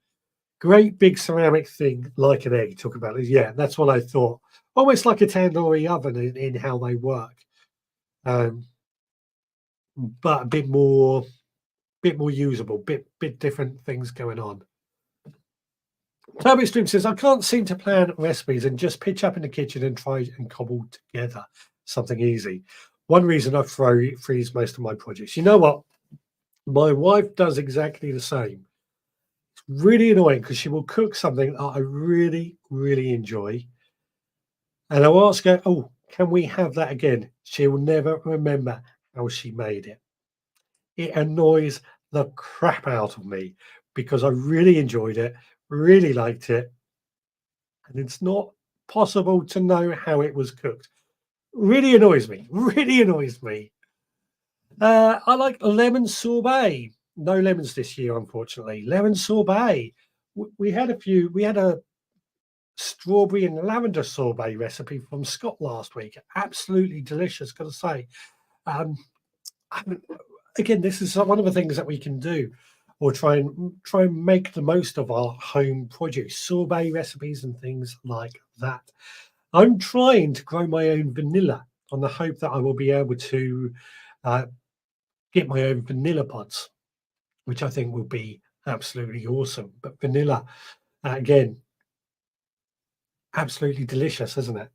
Great big ceramic thing like an egg. Talk about it. Yeah, that's what I thought. Almost like a tandoori oven in how they work, but a bit more usable. Bit different things going on. Turbo Stream says, I can't seem to plan recipes and just pitch up in the kitchen and try and cobble together something easy. One reason I freeze most of my projects. You know what? My wife does exactly the same. It's really annoying because she will cook something that I really, really enjoy. And I'll ask her, oh, can we have that again? She will never remember how she made it. It annoys the crap out of me because I really enjoyed it, really liked it, and it's not possible to know how it was cooked. Really annoys me. Really annoys me. I like lemon sorbet. No lemons this year, unfortunately. Lemon sorbet. We had a few. We had a strawberry and lavender sorbet recipe from Scott last week. Absolutely delicious, got to say. Um, again, this is one of the things that we can do, or try and make the most of our home produce, sorbet recipes and things like that. I'm trying to grow my own vanilla on the hope that I will be able to uh, get my own vanilla pods, which I think will be absolutely awesome. But vanilla, again, absolutely delicious, isn't it?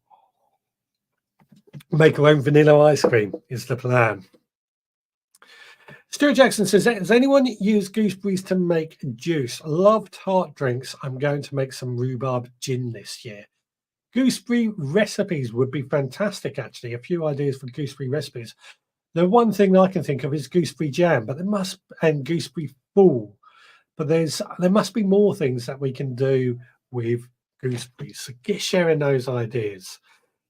Make our own vanilla ice cream is the plan. Stuart Jackson says, has anyone used gooseberries to make juice? Love tart drinks. I'm going to make some rhubarb gin this year. Gooseberry recipes would be fantastic, actually. A few ideas for gooseberry recipes. The one thing I can think of is gooseberry jam, but and gooseberry fool. But there must be more things that we can do with gooseberries. So get sharing those ideas.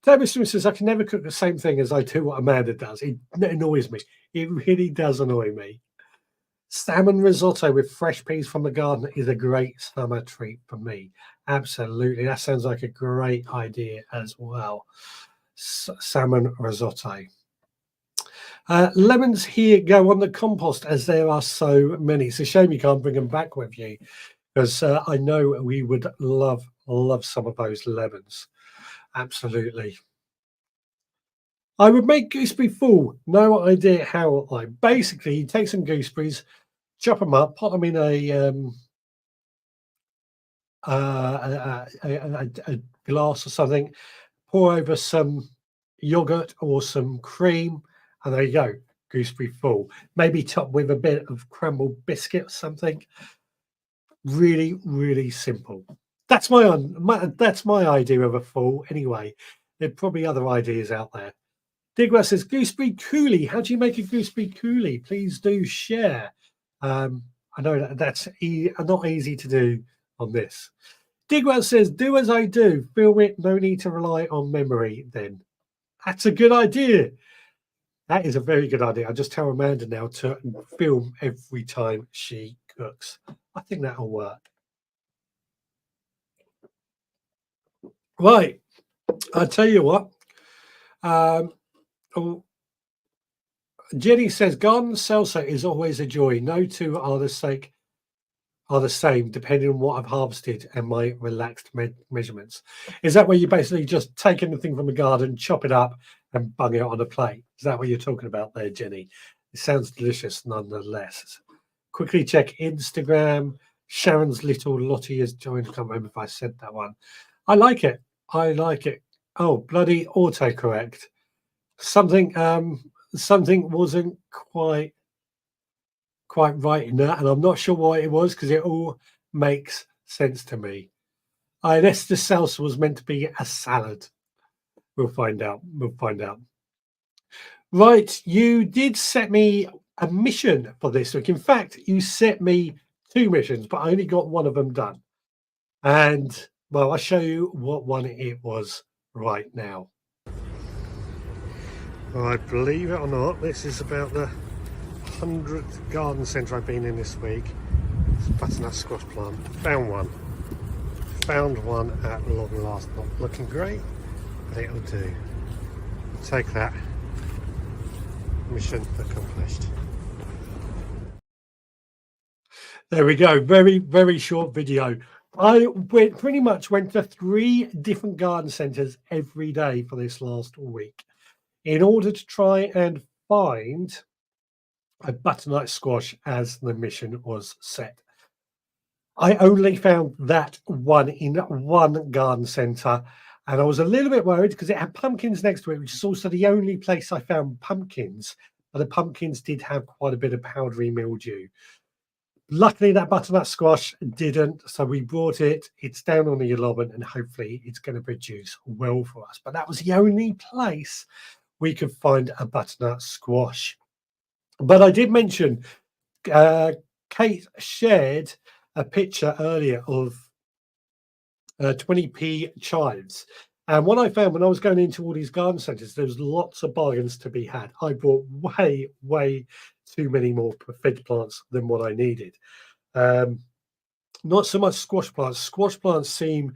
David Smith says, I can never cook the same thing as I do what Amanda does. It annoys me. It really does annoy me. Salmon risotto with fresh peas from the garden is a great summer treat for me. Absolutely. That sounds like a great idea as well. Salmon risotto. Lemons here go on the compost as there are so many. It's a shame you can't bring them back with you, because I know we would love some of those lemons. Absolutely. I would make gooseberry fool. No idea how. Basically, you take some gooseberries, chop them up, put them in a glass or something, pour over some yogurt or some cream, and there you go, gooseberry fool. Maybe top with a bit of crumbled biscuit or something. Really, really simple. That's my idea of a fool. Anyway, there are probably other ideas out there. Digwell says, gooseberry coulis. How do you make a gooseberry coulis? Please do share. I know that's not easy to do on this. Digwell says, do as I do. Film it. No need to rely on memory then. That's a good idea. That is a very good idea. I'll just tell Amanda now to film every time she cooks. I think that'll work. Right. I'll tell you what. Jenny says, garden salsa is always a joy. No two are the same depending on what I've harvested and my relaxed measurements. Is that where you basically just take anything from the garden, chop it up, and bung it on a plate? Is that what you're talking about there, Jenny? It sounds delicious nonetheless. Quickly check Instagram. Sharon's little Lottie has joined. I can't remember if I said that one. I like it. Oh, bloody autocorrect. Something wasn't quite right in that, and I'm not sure why it was, because it all makes sense to me. Unless the salsa was meant to be a salad. We'll find out. Right, you did set me a mission for this week. In fact, you set me 2 missions, but I only got one of them done. And, well, I'll show you what one it was right now. I believe it or not, this is about the 100th garden centre I've been in this week. It's a butternut squash plant. Found one at long last. Not looking great, but it'll do. Take that. Mission accomplished. There we go. Very, very short video. I pretty much went to 3 different garden centres every day for this last week in order to try and find a butternut squash as the mission was set. I only found that one in one garden centre, and I was a little bit worried because it had pumpkins next to it, which is also the only place I found pumpkins, but the pumpkins did have quite a bit of powdery mildew. Luckily, that butternut squash didn't, so we brought it. It's down on the allotment, and hopefully it's going to produce well for us. But that was the only place we could find a butternut squash. But I did mention, Kate shared a picture earlier of 20p chives. And what I found when I was going into all these garden centres, there was lots of bargains to be had. I bought way too many more veg plants than what I needed. Not so much squash plants. Squash plants seem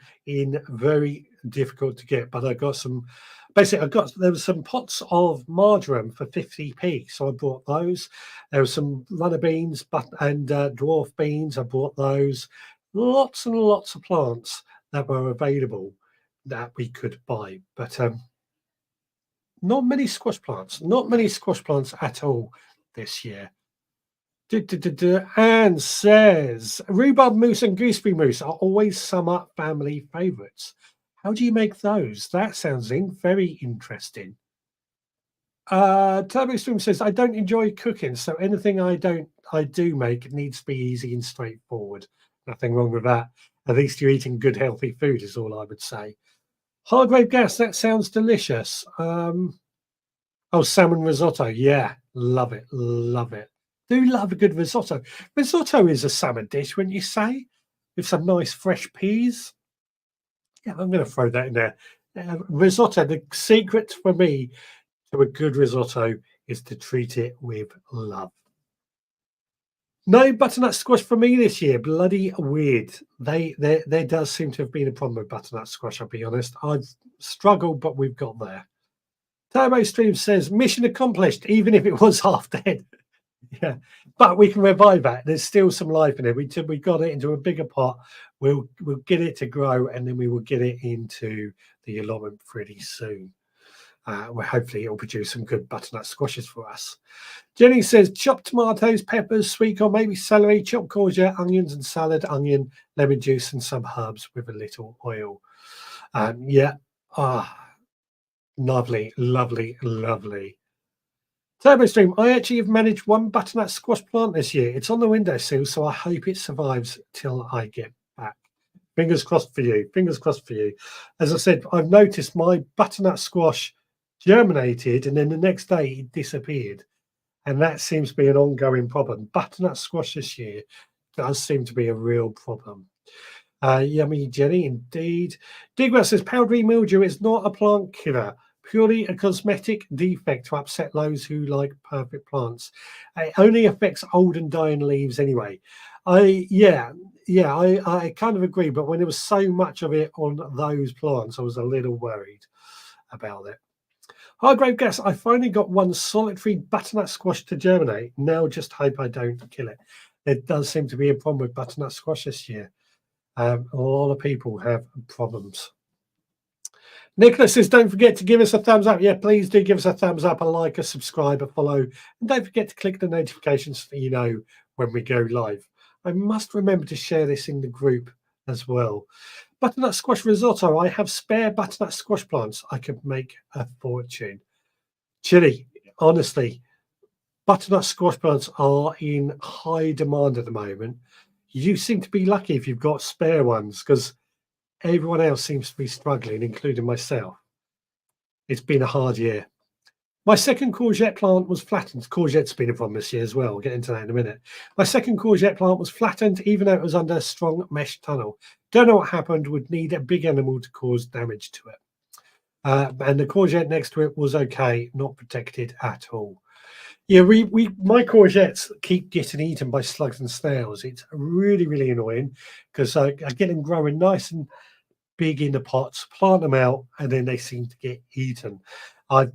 very difficult to get, but I got some. Basically, there was some pots of marjoram for 50p, so I bought those. There was some runner beans, and dwarf beans. I bought those. Lots and lots of plants that were available that we could buy, but not many squash plants. Not many squash plants at all this year. Anne says rhubarb mousse and gooseberry mousse are always summer family favourites. How do you make those? That sounds very interesting. Turbo Stream says I don't enjoy cooking, so anything I do make needs to be easy and straightforward. Nothing wrong with that. At least you're eating good, healthy food, is all I would say. Hargrave Gas, that sounds delicious. Oh, salmon risotto. Yeah, love it. Love it. Do love a good risotto. Risotto is a salmon dish, wouldn't you say? With some nice fresh peas. Yeah, I'm going to throw that in there. Risotto, the secret for me to a good risotto is to treat it with love. No butternut squash for me this year. Bloody weird. There does seem to have been a problem with butternut squash, I'll be honest. I've struggled, but we've got there. Turbo Stream says, mission accomplished, even if it was half dead. Yeah, but we can revive that. There's still some life in it. We got it into a bigger pot. We'll get it to grow, and then we will get it into the allotment pretty soon. Well, hopefully it'll produce some good butternut squashes for us. Jenny says chopped tomatoes, peppers, sweet corn, maybe celery, chopped courgette, onions and salad, onion, lemon juice, and some herbs with a little oil. Yeah, lovely. Turbo Stream, I actually have managed one butternut squash plant this year. It's on the windowsill, so I hope it survives till I get back. Fingers crossed for you. Fingers crossed for you. As I said, I've noticed my butternut squash germinated, and then the next day it disappeared. And that seems to be an ongoing problem. Butternut squash this year does seem to be a real problem. Yummy Jenny, indeed. Digwell says powdery mildew is not a plant killer, purely a cosmetic defect to upset those who like perfect plants. It only affects old and dying leaves anyway. I kind of agree, but when there was so much of it on those plants, I was a little worried about it. Hargrave Gas, I finally got one solitary butternut squash to germinate. Now just hope I don't kill it. There does seem to be a problem with butternut squash this year. A lot of people have problems. Nicholas says, don't forget to give us a thumbs up. Yeah, please do give us a thumbs up, a like, a subscribe, a follow. And don't forget to click the notifications so you know when we go live. I must remember to share this in the group as well. Butternut squash risotto. I have spare butternut squash plants. I could make a fortune. Chili, honestly, butternut squash plants are in high demand at the moment. You seem to be lucky if you've got spare ones, because everyone else seems to be struggling, including myself. It's been a hard year. My second courgette plant was flattened. Courgette's been a problem this year as well. We'll get into that in a minute. My second courgette plant was flattened, even though it was under a strong mesh tunnel. Don't know what happened. Would need a big animal to cause damage to it. And the courgette next to it was okay, not protected at all. Yeah, my courgettes keep getting eaten by slugs and snails. It's really annoying because I get them growing nice and big in the pots, plant them out, and then they seem to get eaten. I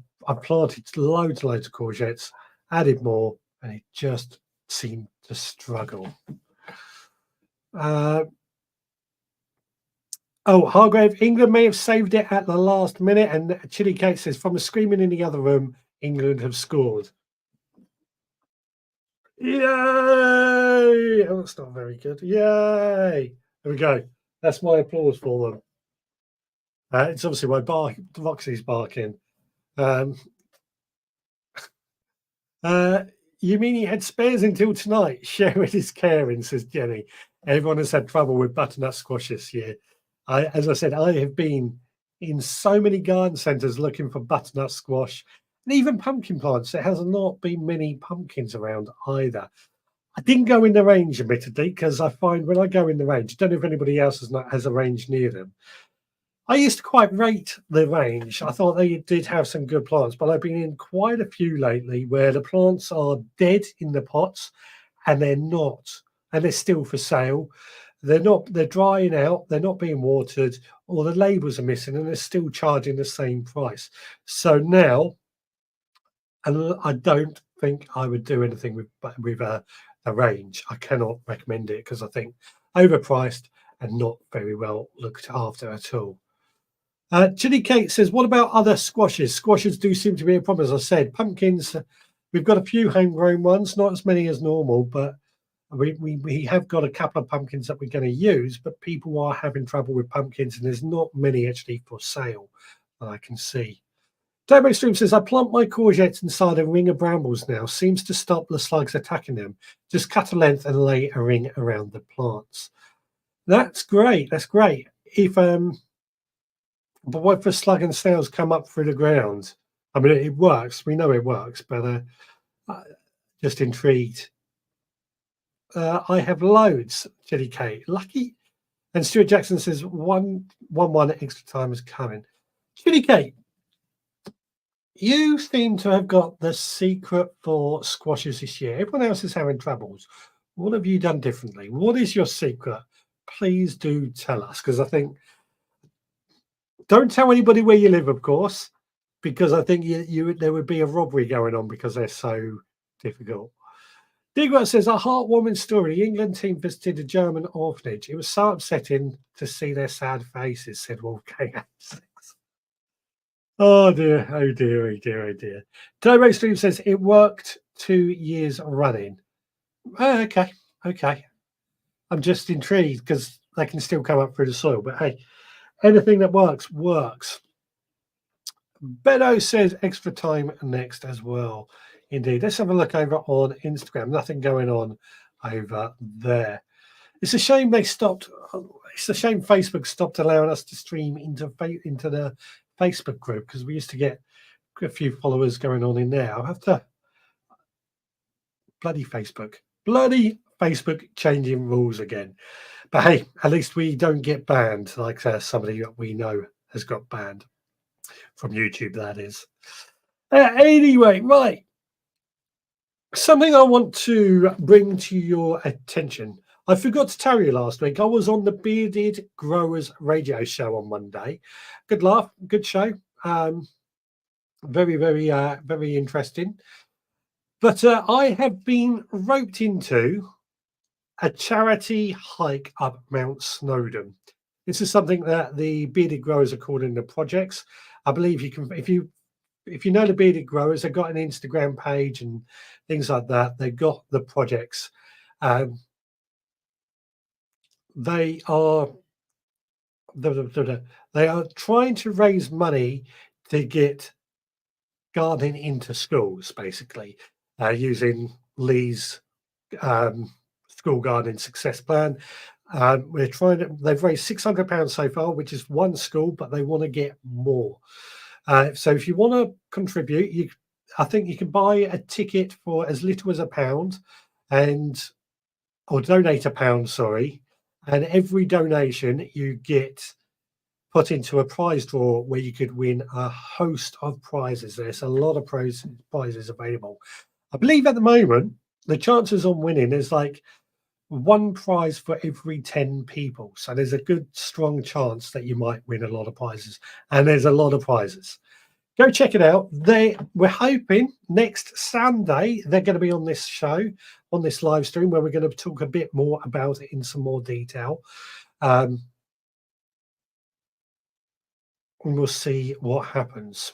planted loads of courgettes, added more, and it just seemed to struggle. Hargrave, England may have saved it at the last minute, and Chili Kate says, from the screaming in the other room, England have scored. Yay! Oh, that's not very good. Yay! There we go. That's my applause for them. It's obviously my Roxy's barking. You mean he had spares until tonight? Sharing is caring, says Jenny. Everyone has had trouble with butternut squash this year. As I said, I have been in so many garden centres looking for butternut squash and even pumpkin plants. There has not been many pumpkins around either. I didn't go in the range, admittedly, because I find when I go in the range, I don't know if anybody else has a range near them. I used to quite rate the range. I thought they did have some good plants, but I've been in quite a few lately where the plants are dead in the pots and they're not, and they're still for sale. They're not, they're drying out, they're not being watered, or the labels are missing and they're still charging the same price. So now, and I don't think I would do anything with a range. I cannot recommend it because I think overpriced and not very well looked after at all. Chili Kate says, what about other squashes? Squashes do seem to be a problem, as I said. Pumpkins, we've got a few homegrown ones, not as many as normal, but we have got a couple of pumpkins that we're going to use, but people are having trouble with pumpkins, and there's not many actually for sale that I can see. Demo Stream says, I plant my courgettes inside a ring of brambles now. Seems to stop the slugs attacking them. Just cut a length and lay a ring around the plants. That's great. That's great. But what if the slug and snails come up through the ground? I mean, it works. We know it works, but just intrigued. I have loads, Chili K. Lucky. And Stuart Jackson says, 1-1 extra time is coming. Chili K, you seem to have got the secret for squashes this year. Everyone else is having troubles. What have you done differently? What is your secret? Please do tell us, because I think, don't tell anybody where you live, of course, because I think there would be a robbery going on because they're so difficult. Digwell says, a heartwarming story. The England team visited a German orphanage. It was so upsetting to see their sad faces, said Wolfgang. Oh dear, oh dear, oh dear, oh dear. Turbo Stream says, it worked 2 years running. Oh, okay. I'm just intrigued because they can still come up through the soil, but hey, anything that works, works. Beto says extra time next as well. Indeed. Let's have a look over on Instagram. Nothing going on over there. It's a shame they stopped. It's a shame Facebook stopped allowing us to stream into the Facebook group because we used to get a few followers going on in there. I'll have to. Bloody Facebook changing rules again. But hey, at least we don't get banned like somebody that we know has got banned from YouTube, that is. Anyway, right. Something I want to bring to your attention. I forgot to tell you last week, I was on the Bearded Growers radio show on Monday. Good laugh, good show. Very, very interesting. But I have been roped into a charity hike up Mount Snowdon. This is something that the Bearded Growers are calling the projects. I believe you can, if you know the Bearded Growers, they've got an Instagram page and things like that. They've got the projects. They are trying to raise money to get gardening into schools, basically, using Lee's school gardening success plan. They've raised £600 so far, which is one school, but they want to get more. So if you want to contribute, I think you can buy a ticket for as little as £1 or donate £1, sorry. And every donation you get put into a prize draw where you could win a host of prizes. There's a lot of prizes available. I believe at the moment, the chances on winning is like one prize for every 10 people. So there's a good, strong chance that you might win a lot of prizes. And there's a lot of prizes. Go check it out. We're hoping next Sunday they're going to be on this show, on this live stream, where we're going to talk a bit more about it in some more detail. And we'll see what happens.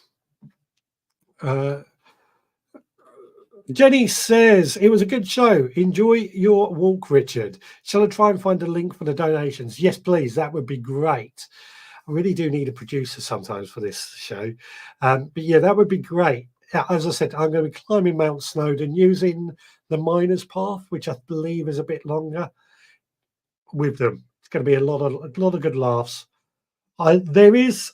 Jenny says, it was a good show. Enjoy your walk, Richard. Shall I try and find a link for the donations? Yes, please. That would be great. I really do need a producer sometimes for this show. But yeah, that would be great. As I said, I'm going to be climbing Mount Snowdon using the Miners Path, which I believe is a bit longer with them. It's going to be a lot of good laughs. There is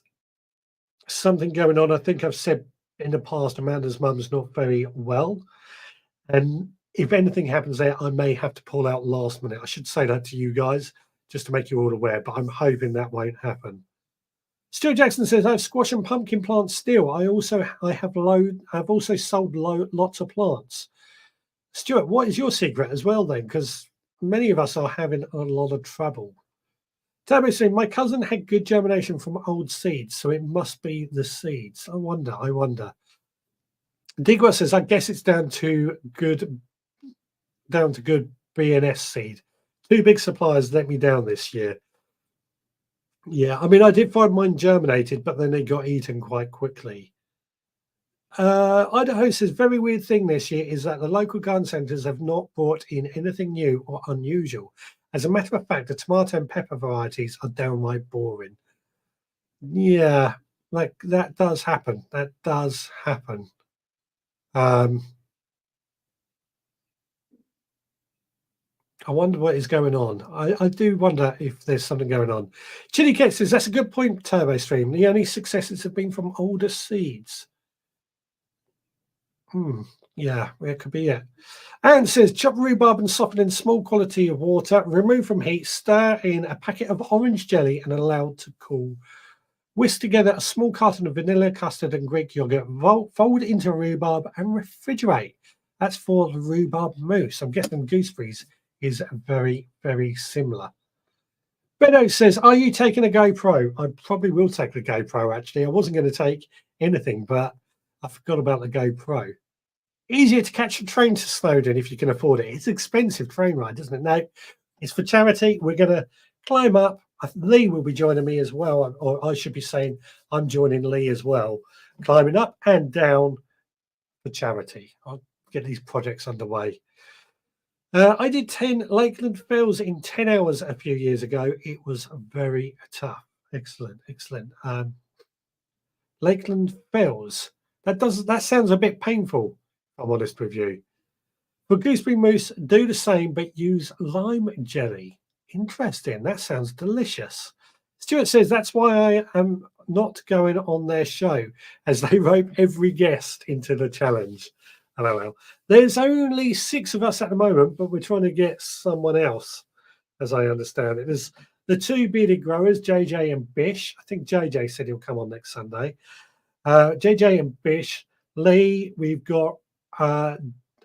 something going on. I think I've said in the past, Amanda's mum's not very well. And if anything happens there, I may have to pull out last minute. I should say that to you guys just to make you all aware, but I'm hoping that won't happen. Stuart Jackson says, I have squash and pumpkin plants still. I've also sold lots of plants. Stuart, what is your secret as well then? Because many of us are having a lot of trouble. Tabby saying, my cousin had good germination from old seeds, so it must be the seeds. I wonder. Digwa says, I guess it's down to good BNS seed. 2 big suppliers let me down this year. Yeah, I mean, I did find mine germinated, but then they got eaten quite quickly. Idaho says, very weird thing this year is that the local garden centres have not brought in anything new or unusual. As a matter of fact, the tomato and pepper varieties are downright boring. Yeah, like that does happen. I wonder what is going on. I do wonder if there's something going on. Chili Cat says, that's a good point, Turbo Stream. The only successes have been from older seeds. Yeah, it could be it. And says, chop rhubarb and soften in small quantity of water, remove from heat, stir in a packet of orange jelly and allow to cool. Whisk together a small carton of vanilla, custard and Greek yogurt, fold into rhubarb and refrigerate. That's for the rhubarb mousse. I'm guessing gooseberries is very, very similar. Benno says, are you taking a GoPro? I probably will take a GoPro, actually. I wasn't going to take anything, but I forgot about the GoPro. Easier to catch a train to Snowdon if you can afford it. It's an expensive train ride, isn't it? No, it's for charity. We're going to climb up. Lee will be joining me as well, or I should be saying I'm joining Lee as well, climbing up and down for charity. I'll get these projects underway. I did 10 Lakeland Fells in 10 hours a few years ago. It was very tough. Excellent. Lakeland Fells. That sounds a bit painful, if I'm honest with you. For gooseberry mousse, do the same, but use lime jelly. Interesting. That sounds delicious. Stuart says that's why I am not going on their show, as they rope every guest into the challenge. LOL. There's only 6 of us at the moment, but we're trying to get someone else, as I understand it. There's the 2 bearded growers, JJ and Bish. I think JJ said he'll come on next Sunday. JJ and Bish. Lee, we've got, I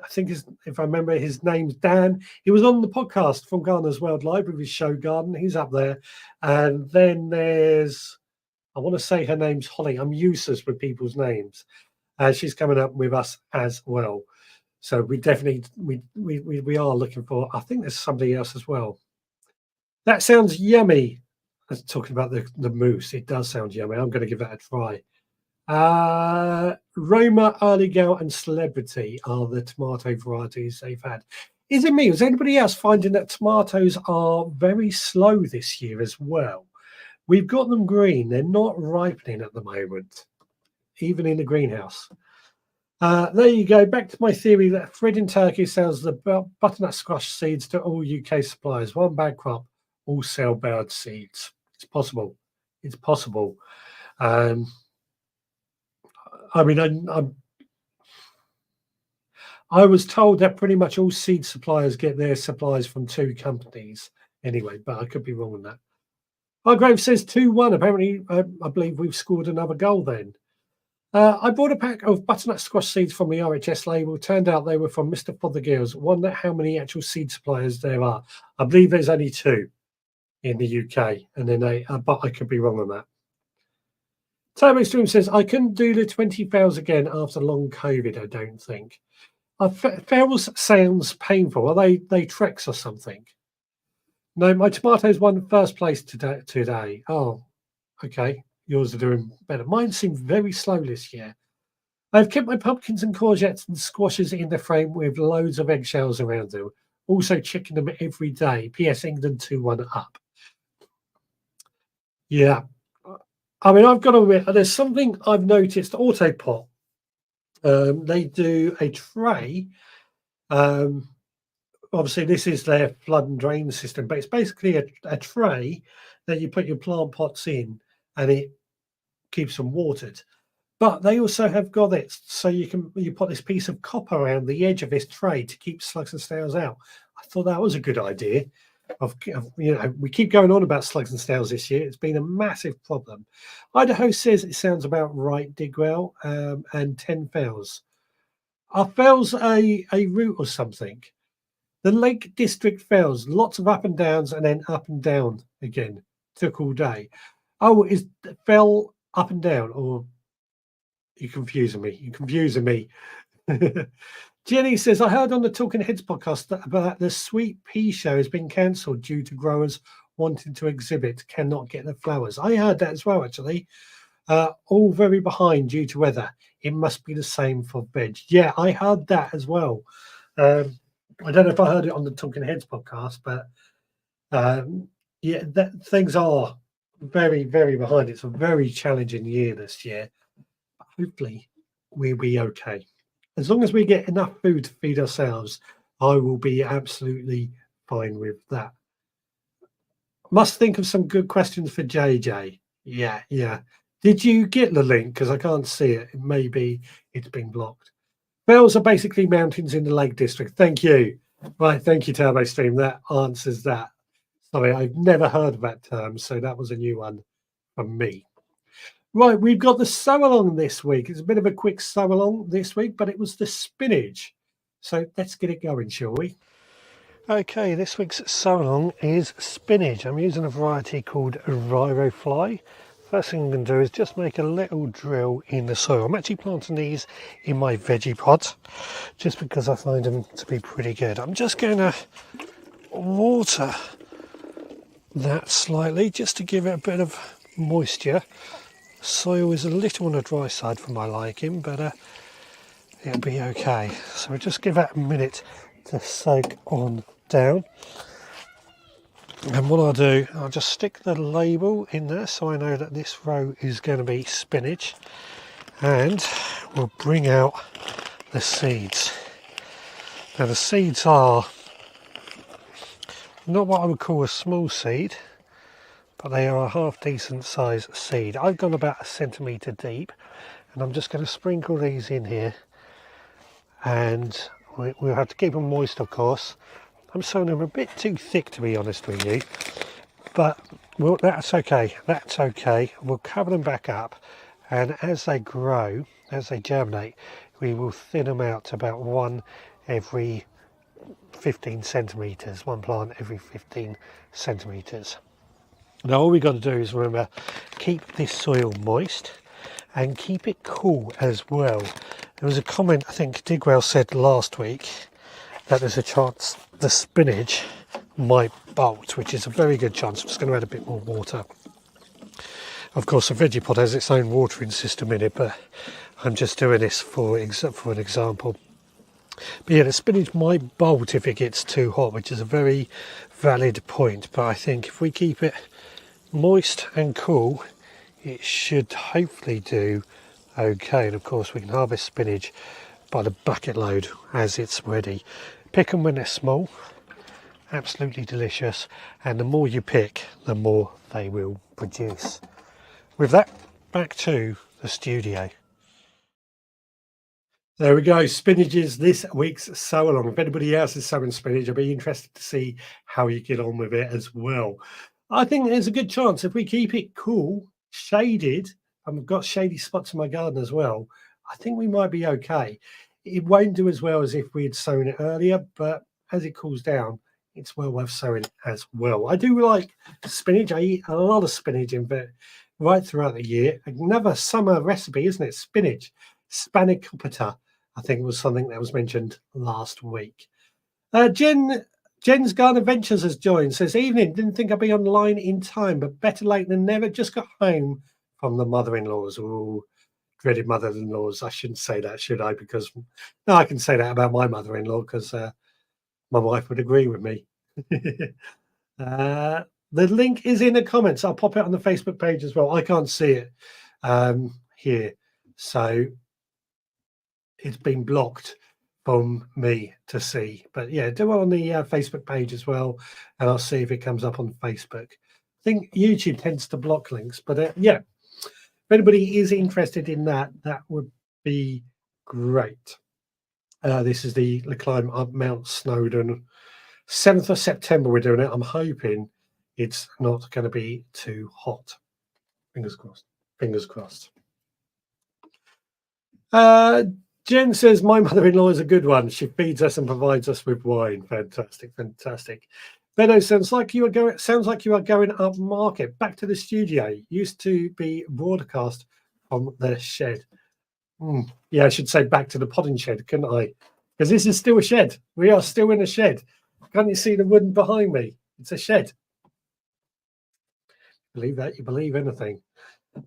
think if I remember, his name's Dan. He was on the podcast from Gardener's World Live with his show Garden. He's up there. And then there's, I want to say her name's Holly. I'm useless with people's names. She's coming up with us as well. So we definitely, we are looking for, I think there's somebody else as well. That sounds yummy. I was talking about the mousse. It does sound yummy. I'm going to give that a try. Roma, Arligao and Celebrity are the tomato varieties they've had. Is it me? Is anybody else finding that tomatoes are very slow this year as well? We've got them green. They're not ripening at the moment, even in the greenhouse. There you go. Back to my theory that Fred in Turkey sells the butternut squash seeds to all UK suppliers. One bad crop, all sell bad seeds. It's possible. It's possible. I mean, I was told that pretty much all seed suppliers get their supplies from 2 companies anyway, but I could be wrong on that. Hargrave says 2-1. Apparently, I believe we've scored another goal then. I bought a pack of butternut squash seeds from the RHS label. Turned out they were from Mr. Fothergill's. Wonder how many actual seed suppliers there are. I believe there's only 2 in the UK, and then but I could be wrong on that. Turbo Stream says, I couldn't do the 20 fails again after long COVID, I don't think. Fails sounds painful. Are they treks or something? No, my tomatoes won first place today. Oh, okay. Yours are doing better. Mine seem very slow this year. I've kept my pumpkins and courgettes and squashes in the frame with loads of eggshells around them. Also checking them every day. PS England 2-1 up. Yeah. I mean, I've got to admit, there's something I've noticed. Autopot, they do a tray. Obviously, this is their flood and drain system, but it's basically a tray that you put your plant pots in, and it keeps them watered. But they also have got it so you put this piece of copper around the edge of this tray to keep slugs and snails out. I thought that was a good idea. we keep going on about slugs and snails this year. It's been a massive problem. Idaho says it sounds about right, Digwell, and 10 fells. Are fells a route or something? The Lake District fells, lots of up and downs and then up and down again. Took all day. Oh, is fell up and down, or you're confusing me? You're confusing me. Jenny says, I heard on the Talking Heads podcast about the Sweet Pea show has been cancelled due to growers wanting to exhibit cannot get the flowers. I heard that as well, actually. All very behind due to weather. It must be the same for veg. Yeah, I heard that as well. I don't know if I heard it on the Talking Heads podcast, but yeah, things are very, very behind. It's a very challenging year this year. Hopefully, we'll be okay. As long as we get enough food to feed ourselves, I will be absolutely fine with that. Must think of some good questions for JJ. Yeah. Did you get the link? Because I can't see it. Maybe it's been blocked. Fells are basically mountains in the Lake District. Thank you. Right, thank you, Turbo Stream. That answers that. Sorry, I've never heard of that term, so that was a new one from me. Right, we've got the sew-along this week. It's a bit of a quick sew-along this week, but it was the spinach. So let's get it going, shall we? Okay, this week's sew-along is spinach. I'm using a variety called Ryrofly. First thing I'm going to do is just make a little drill in the soil. I'm actually planting these in my veggie pots just because I find them to be pretty good. I'm just going to water that slightly just to give it a bit of moisture. Soil is a little on the dry side for my liking, but it'll be okay. So we'll just give that a minute to soak on down. And what I'll do, I'll just stick the label in there so I know that this row is going to be spinach, and we'll bring out the seeds. Now the seeds are not what I would call a small seed, but they are a half decent size seed. I've gone about 1 centimetre deep, and I'm just going to sprinkle these in here, and we'll have to keep them moist, of course. I'm sowing them a bit too thick, to be honest with you, but well, that's okay. We'll cover them back up, and as they grow, as they germinate, we will thin them out to about one every 15 centimetres, one plant every 15 centimetres. Now all we've got to do is remember, keep this soil moist and keep it cool as well. There was a comment, I think Digwell said last week, that there's a chance the spinach might bolt, which is a very good chance. I'm just going to add a bit more water. Of course, a veggie pod has its own watering system in it, but I'm just doing this for an example. But yeah, the spinach might bolt if it gets too hot, which is a very valid point. But I think if we keep it moist and cool, it should hopefully do okay. And of course, we can harvest spinach by the bucket load as it's ready. Pick them when they're small, absolutely delicious, and the more you pick, the more they will produce. With that, back to the studio. There we go, spinach is this week's sew along. If anybody else is sowing spinach, I'll be interested to see how you get on with it as well. I think there's a good chance if we keep it cool, shaded, and we've got shady spots in my garden as well, I think we might be okay. It won't do as well as if we had sown it earlier, but as it cools down, it's well worth sowing as well. I do like spinach. I eat a lot of spinach in fact right throughout the year. Another summer recipe, isn't it? Spinach, spanakopita, I think was something that was mentioned last week. Jen's Garden Adventures has joined. Says, evening, didn't think I'd be online in time, but better late than never. Just got home from the mother-in-laws. Ooh, dreaded mother-in-laws. I shouldn't say that, should I? Because no, I can say that about my mother-in-law because my wife would agree with me. The link is in the comments. I'll pop it on the Facebook page as well. I can't see it here, so it's been blocked from me to see. But yeah, do it on the Facebook page as well, and I'll see if it comes up on Facebook. I think YouTube tends to block links, but yeah. If anybody is interested in that, that would be great. This is the climb up Mount Snowdon 7th of September we're doing it. I'm hoping it's not going to be too hot. Fingers crossed. Fingers crossed. Jen says, my mother-in-law is a good one. She feeds us and provides us with wine. Fantastic, fantastic. Benno, sounds like you are going up market. Back to the studio. Used to be broadcast from the shed. Yeah, I should say back to the podding shed, couldn't I? Because this is still a shed. We are still in a shed. Can't you see the wooden behind me? It's a shed. Believe that, you believe anything.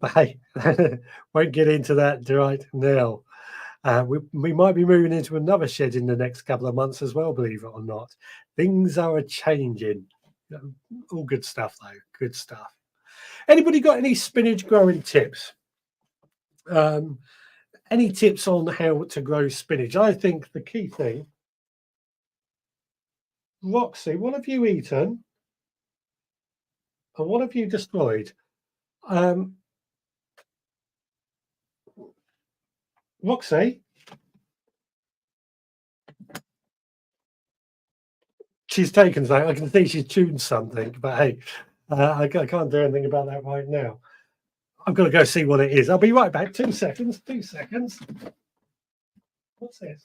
But hey, won't get into that right now. We might be moving into another shed in the next couple of months as well, believe it or not. Things are changing. All good stuff, though. Good stuff. Anybody got any spinach growing tips? Any tips on how to grow spinach? I think the key thing... Roxy, what have you eaten? And what have you destroyed? Roxy? She's taken something. I can see she's tuned something, but hey, I can't do anything about that right now. I've got to go see what it is. I'll be right back. 2 seconds. 2 seconds. What's this?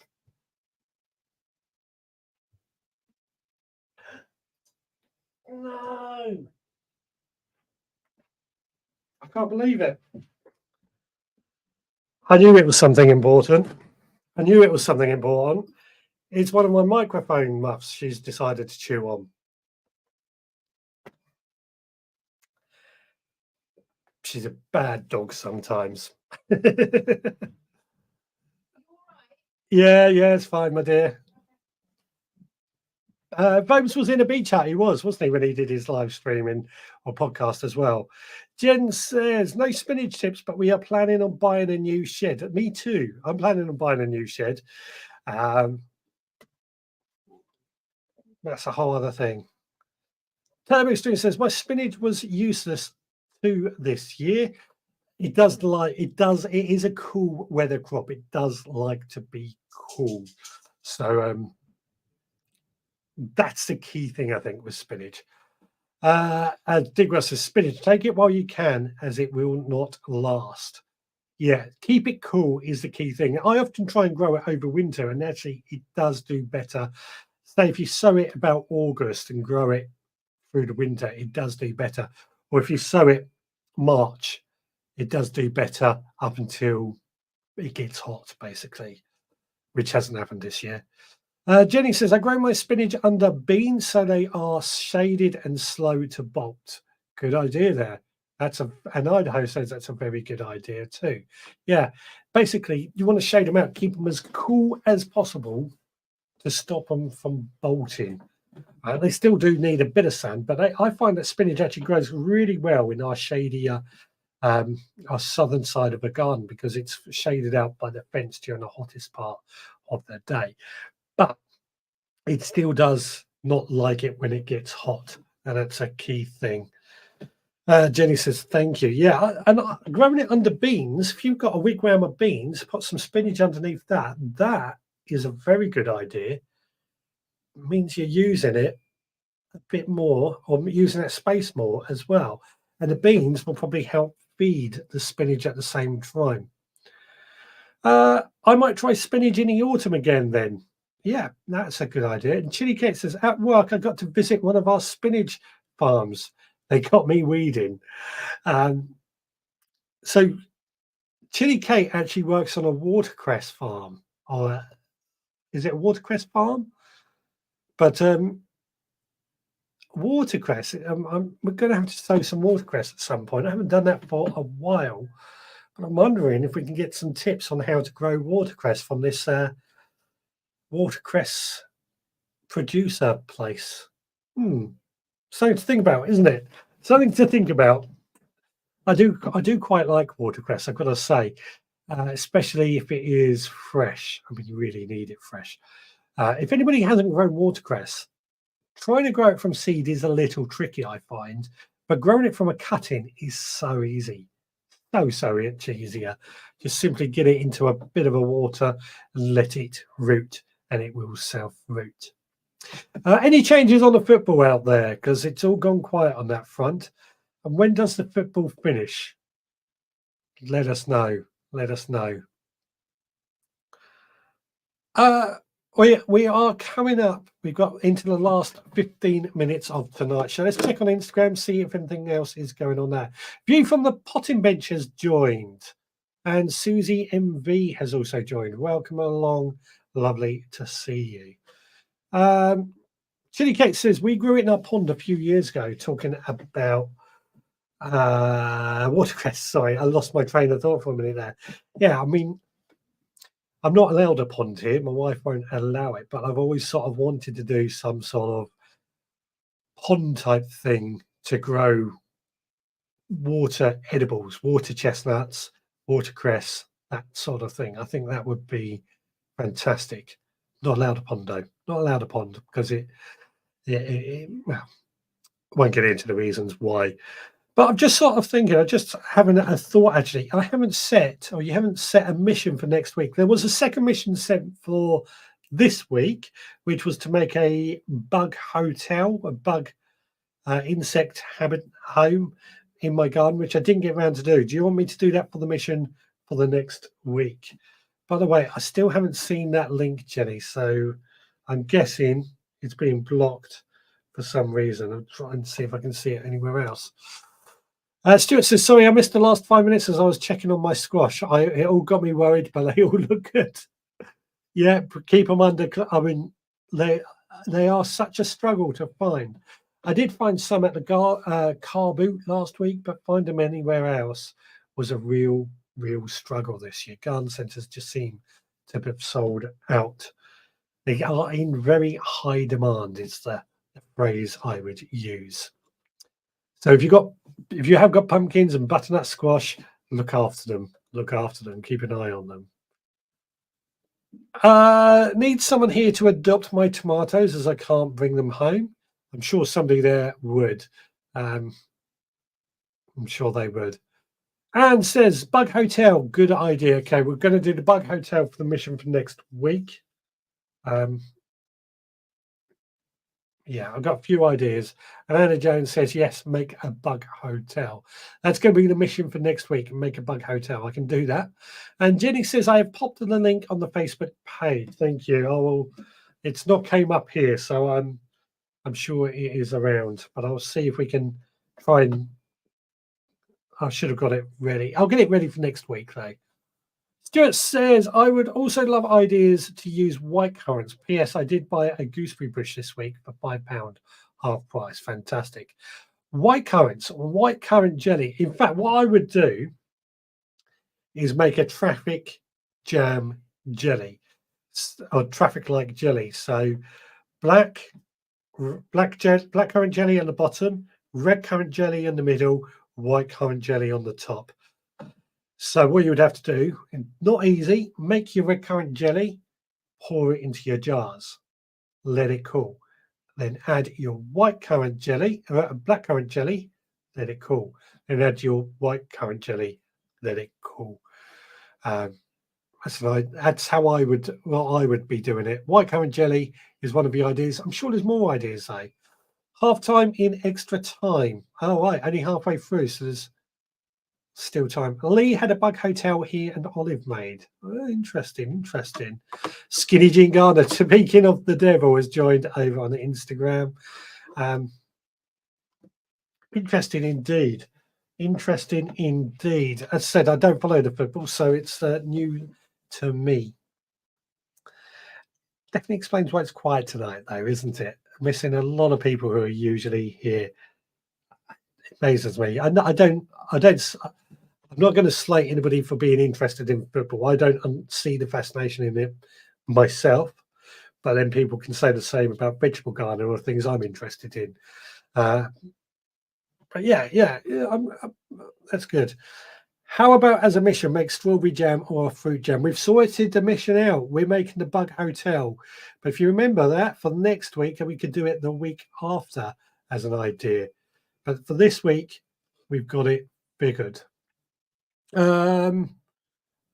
No. I can't believe it. I knew it was something important. It's one of my microphone muffs she's decided to chew on. She's a bad dog sometimes. Yeah, it's fine, my dear. Bones was in a beach hut. He was, wasn't he, when he did his live streaming or podcast as well. Jen says, no spinach tips, but we are planning on buying a new shed. Me too. I'm planning on buying a new shed. That's a whole other thing. Turbo Stream says, my spinach was useless too this year. It is a cool weather crop. It does like to be cool. So that's the key thing, I think, with spinach. Digras says, spinach, take it while you can, as it will not last. Yeah, keep it cool is the key thing. I often try and grow it over winter, and actually it does do better. Say if you sow it about August and grow it through the winter, it does do better. Or if you sow it March, it does do better up until it gets hot, basically, which hasn't happened this year. Jenny says, I grow my spinach under beans so they are shaded and slow to bolt. Good idea there. And Idaho says that's a very good idea too. Yeah, basically, you want to shade them out, keep them as cool as possible to stop them from bolting. They still do need a bit of sun, but I find that spinach actually grows really well in our shadier, our southern side of the garden because it's shaded out by the fence during the hottest part of the day. But it still does not like it when it gets hot, and that's a key thing. Jenny says, thank you. Yeah, and growing it under beans, if you've got a wigwam of beans, put some spinach underneath that. That is a very good idea. It means you're using it a bit more or using that space more as well. And the beans will probably help feed the spinach at the same time. I might try spinach in the autumn again then. Yeah, that's a good idea. And Chili Kate says, at work, I got to visit one of our spinach farms. They got me weeding. So Chili Kate actually works on a watercress farm. Or is it a watercress farm? But watercress, we're going to have to sow some watercress at some point. I haven't done that for a while. But I'm wondering if we can get some tips on how to grow watercress from this watercress producer place. Something to think about, isn't it? Something to think about. I do quite like watercress, I've got to say, especially if it is fresh. I mean, you really need it fresh. If anybody hasn't grown watercress, trying to grow it from seed is a little tricky, I find, but growing it from a cutting is so easy. So much easier. Just simply get it into a bit of a water and let it root, and it will self-root. Any changes on the football out there? Because it's all gone quiet on that front. And when does the football finish? Let us know. Let us know. We are coming up. We've got into the last 15 minutes of tonight. So let's check on Instagram, see if anything else is going on there. View from the Potting Bench has joined. And Susie MV has also joined. Welcome along. Lovely to see you. Chili Cake says, we grew it in our pond a few years ago, talking about watercress. Sorry, I lost my train of thought for a minute there. Yeah, I mean, I'm not allowed a pond here. My wife won't allow it, but I've always sort of wanted to do some sort of pond type thing to grow water edibles, water chestnuts, watercress, that sort of thing. I think that would be fantastic. Not allowed a pond though. Not allowed a pond because well, won't get into the reasons why. But I'm just sort of thinking, I'm just having a thought actually. You haven't set a mission for next week. There was a second mission set for this week, which was to make a bug hotel, a bug insect habit home in my garden, which I didn't get around to do. Do you want me to do that for the mission for the next week? By the way, I still haven't seen that link, Jenny, so I'm guessing it's being blocked for some reason. I'm trying to see if I can see it anywhere else. Stuart says, sorry, I missed the last 5 minutes as I was checking on my squash. It all got me worried, but they all look good. Yeah, keep them under. I mean, they are such a struggle to find. I did find some at the car boot last week, but find them anywhere else was a real struggle this year. Garden centres just seem to have sold out. They are in very high demand, is the phrase I would use. So if you have got pumpkins and butternut squash, look after them. Look after them. Keep an eye on them. Need someone here to adopt my tomatoes as I can't bring them home. I'm sure somebody there would. I'm sure they would. Anne says, Bug Hotel, good idea. Okay, we're going to do the Bug Hotel for the mission for next week. Yeah, I've got a few ideas. And Anna Jones says, yes, make a bug hotel. That's going to be the mission for next week, make a bug hotel. I can do that. And Jenny says, I have popped the link on the Facebook page. Thank you. Oh, well, it's not came up here, so I'm sure it is around. But I'll see if we can try and... I should have got it ready. I'll get it ready for next week, though. Stuart says, I would also love ideas to use white currants. P.S. I did buy a gooseberry bush this week for £5, half price. Fantastic. White currants, white currant jelly. In fact, what I would do is make a traffic jam jelly or traffic like jelly. So black currant jelly on the bottom, red currant jelly in the middle, white currant jelly on the top. So what you would have to do, not easy, make your red currant jelly, pour it into your jars, let it cool. Then add your white currant jelly, black currant jelly, let it cool. Then add your white currant jelly, let it cool. That's how I would be doing it. White currant jelly is one of the ideas. I'm sure there's more ideas, though. Half time in extra time. Oh, right, only halfway through, so there's still time. Lee had a bug hotel here and Olive made. Oh, interesting. Skinny Jean Garner, speaking of the devil, has joined over on Instagram. Interesting indeed. As I said, I don't follow the football, so it's new to me. Definitely explains why it's quiet tonight, though, isn't it? Missing a lot of people who are usually here. It amazes me. I'm not going to slate anybody for being interested in football. I don't see the fascination in it myself, but then people can say the same about vegetable gardening or things I'm interested in. But yeah, that's good. How about as a mission, make strawberry jam or a fruit jam? We've sorted the mission out. We're making the bug hotel. But if you remember that for next week, and we could do it the week after as an idea. But for this week, we've got it figured. But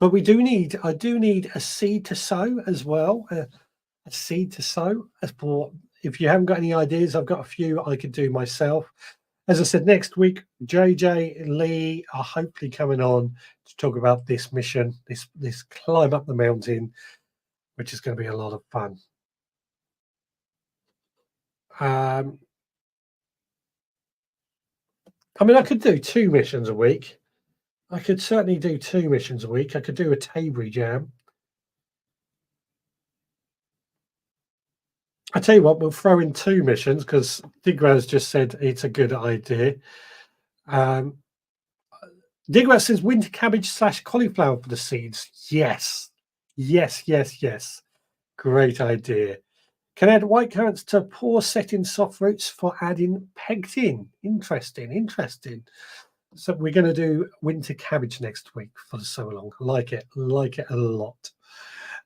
I do need a seed to sow as well. A seed to sow for if you haven't got any ideas, I've got a few I could do myself. As I said, next week, JJ Lee are hopefully coming on to talk about this mission, this climb up the mountain, which is going to be a lot of fun. I mean, I could do 2 missions a week. I could certainly do 2 missions a week. I could do a Tabery jam. I tell you what, we'll throw in 2 missions because Digraz just said it's a good idea. Digraz says winter cabbage / cauliflower for the seeds. Yes. Yes, yes, yes. Great idea. Can add white currants to pour setting soft roots for adding pectin. Interesting, interesting. So we're going to do winter cabbage next week for so long. Like it a lot.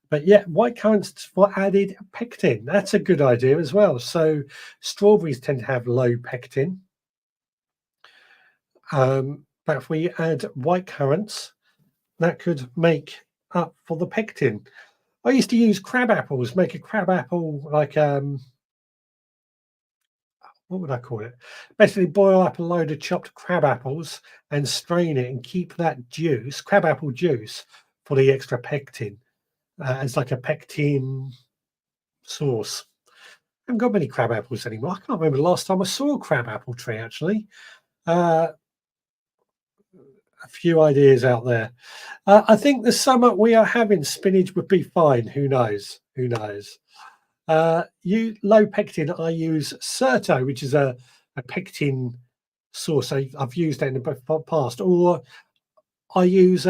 But yeah, white currants for added pectin. That's a good idea as well. So strawberries tend to have low pectin. But if we add white currants, that could make up for the pectin. I used to use crab apples, make a crab apple like what would I call it? Basically boil up a load of chopped crab apples and strain it and keep that juice, crab apple juice, for the extra pectin. As like a pectin sauce. I haven't got many crab apples anymore. I can't remember the last time I saw a crab apple tree, actually. A few ideas out there. I think the summer we are having spinach would be fine. Who knows? Who knows? You low pectin, I use Certo, which is a pectin sauce. I've used that in the past. Or I use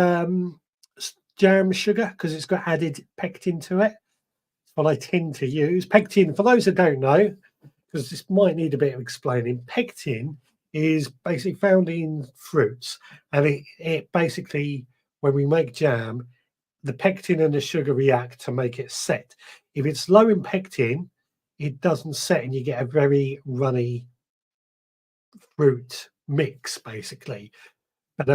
jam sugar because it's got added pectin to it. That's what I tend to use. Pectin, for those that don't know, because this might need a bit of explaining, pectin is basically found in fruits, and it basically, when we make jam, the pectin and the sugar react to make it set. If it's low in pectin, it doesn't set, and you get a very runny fruit mix, basically. But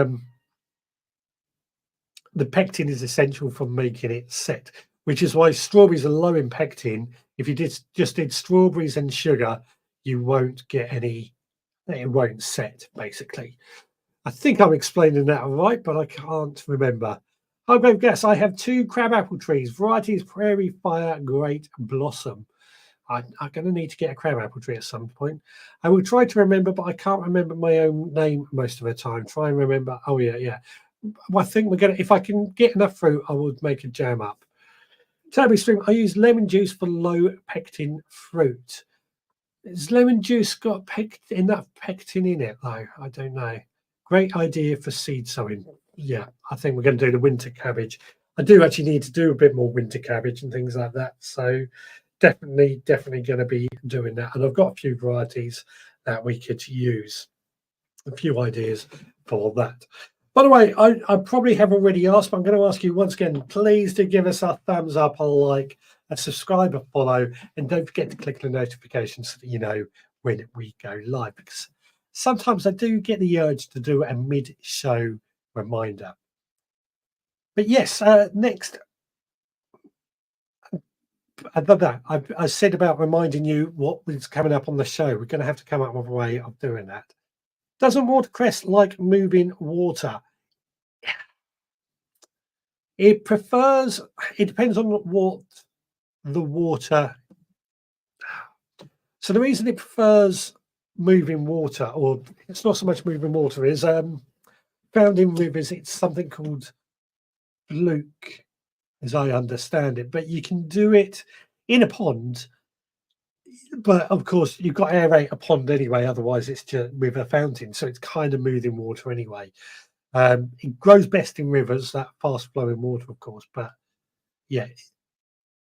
the pectin is essential for making it set, which is why strawberries are low in pectin. If you just did strawberries and sugar, you won't get any. It won't set, basically. I think I'm explaining that right, but I can't remember. Hi, Brave Guess. I have 2 crabapple trees. Varieties Prairie Fire, Great Blossom. I'm going to need to get a crabapple tree at some point. I will try to remember, but I can't remember my own name most of the time. Try and remember. Oh, yeah. I think we're going to, if I can get enough fruit, I will make a jam up. Tabby Stream, I use lemon juice for low pectin fruit. Has lemon juice got enough pectin in it, though? I don't know. Great idea for seed sowing. Yeah, I think we're going to do the winter cabbage. I do actually need to do a bit more winter cabbage and things like that. So definitely going to be doing that. And I've got a few varieties that we could use. A few ideas for that. By the way, I probably have already asked, but I'm going to ask you once again, please do give us a thumbs up, a like, a subscribe, a follow, and don't forget to click the notifications so that you know when we go live, because sometimes I do get the urge to do a mid-show reminder. But yes, next, I said about reminding you what was coming up on the show. We're going to have to come up with a way of doing that. Doesn't watercress like moving water? It depends on what the water. So the reason it prefers moving water, or it's not so much moving water, is found in rivers. It's something called fluke, as I understand it. But you can do it in a pond. But of course, you've got to aerate a pond anyway. Otherwise, it's just with a fountain. So it's kind of moving water anyway. It grows best in rivers, that fast flowing water, of course. But yeah,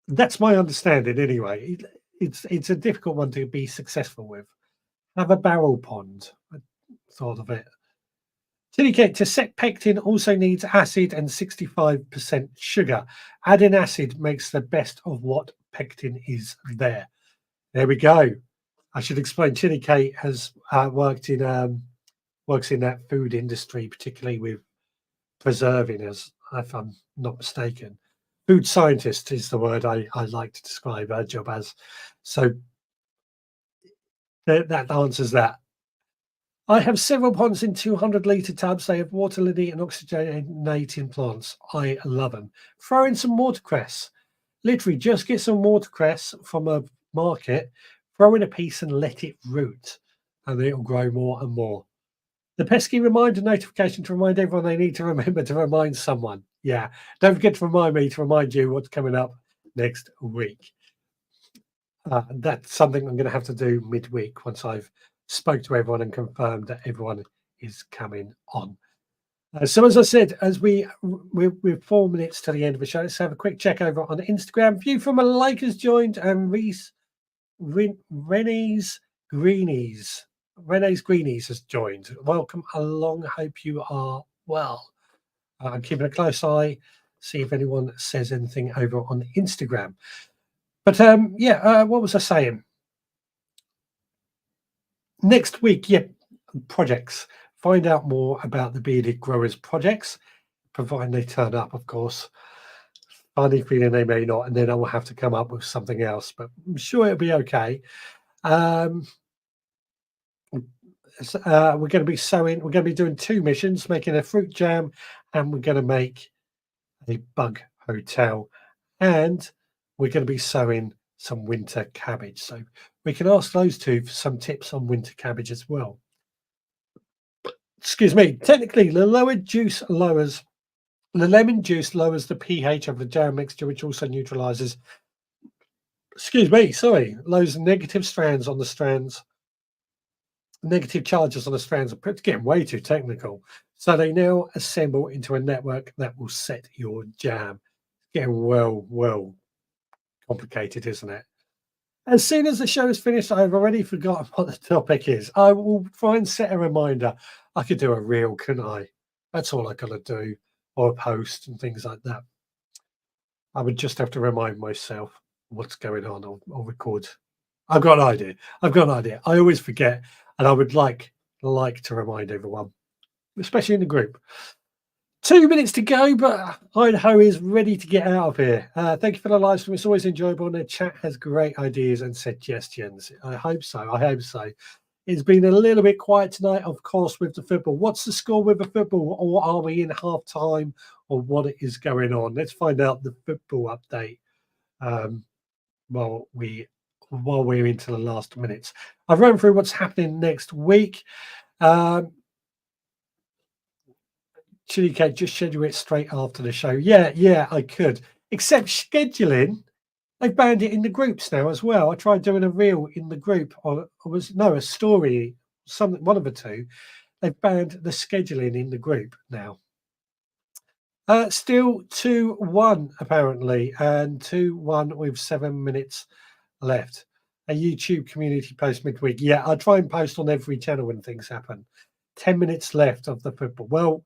that's my understanding anyway. It's a difficult one to be successful with. Have a barrel pond. I thought of it. Chili cake to set pectin also needs acid and 65% sugar. Adding acid makes the best of what pectin is there. There we go. I should explain. Chili cake has works in that food industry, particularly with preserving, as if I'm not mistaken. Food scientist is the word I like to describe her job as. So That answers that. I have several ponds in 200-litre tubs. They have water lily and oxygenating plants. I love them. Throw in some watercress. Literally, just get some watercress from a market, throw in a piece and let it root, and it'll grow more and more. The pesky reminder notification to remind everyone they need to remember to remind someone. Yeah, don't forget to remind me to remind you what's coming up next week. That's something I'm going to have to do midweek once I've spoke to everyone and confirmed that everyone is coming on. So as I said, as we're 4 minutes to the end of the show, let's have a quick check over on Instagram. View from a Lake has joined, and Renee's Greenies has joined. Welcome along. Hope you are well. I'm keeping a close eye, see if anyone says anything over on Instagram. But what was I saying? Next week, projects. Find out more about the Bearded Growers projects, providing they turn up, of course. Funny feeling they may not, and then I will have to come up with something else, but I'm sure it'll be okay. We're going to be sowing. We're going to be doing 2 missions, making a fruit jam, and we're going to make a bug hotel, and we're going to be sowing some winter cabbage. So we can ask those two for some tips on winter cabbage as well. Excuse me. Technically, the lemon juice lowers the pH of the jam mixture, which also neutralizes. Those negative strands on the strands. Negative charges on the strands are getting way too technical. So they now assemble into a network that will set your jam. Getting well complicated, isn't it? As soon as the show is finished, I've already forgotten what the topic is. I will try and set a reminder. I could do a reel, couldn't I? That's all I got to do, or a post and things like that. I would just have to remind myself what's going on or record. I've got an idea. I always forget, and I would like to remind everyone, especially in the group. 2 minutes to go, but Idaho is ready to get out of here. Thank you for the live stream. It's always enjoyable, and the chat has great ideas and suggestions. I hope so. It's been a little bit quiet tonight, of course, with the football. What's the score with the football, or are we in half time, or what is going on? Let's find out the football update while we're into the last minutes. I've run through what's happening next week. Chili Cake, just schedule it straight after the show. Yeah, I could. Except scheduling, they've banned it in the groups now as well. I tried doing a reel in the group, a story, one of the two. They've banned the scheduling in the group now. Still 2-1 apparently, and 2-1 with 7 minutes left. A YouTube community post midweek. Yeah, I try and post on every channel when things happen. 10 minutes left of the football. Well,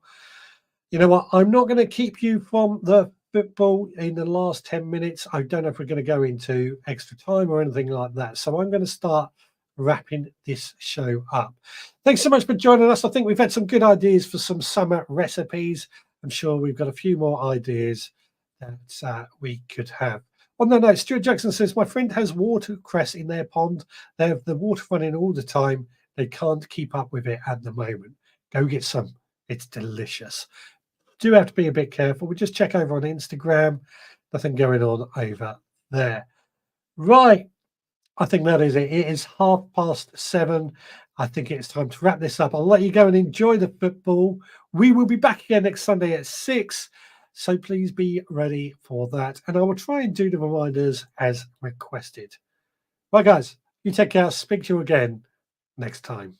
you know what? I'm not going to keep you from the football in the last 10 minutes. I don't know if we're going to go into extra time or anything like that. So I'm going to start wrapping this show up. Thanks so much for joining us. I think we've had some good ideas for some summer recipes. I'm sure we've got a few more ideas that we could have. On the note, Stuart Jackson says, my friend has watercress in their pond. They have the water running all the time. They can't keep up with it at the moment. Go get some. It's delicious. Do have to be a bit careful. We just check over on Instagram. Nothing going on over there. Right. I think that is it. It is 7:30. I think it's time to wrap this up. I'll let you go and enjoy the football. We will be back again next Sunday at 6. So please be ready for that. And I will try and do the reminders as requested. Right, guys. You take care. Speak to you again next time.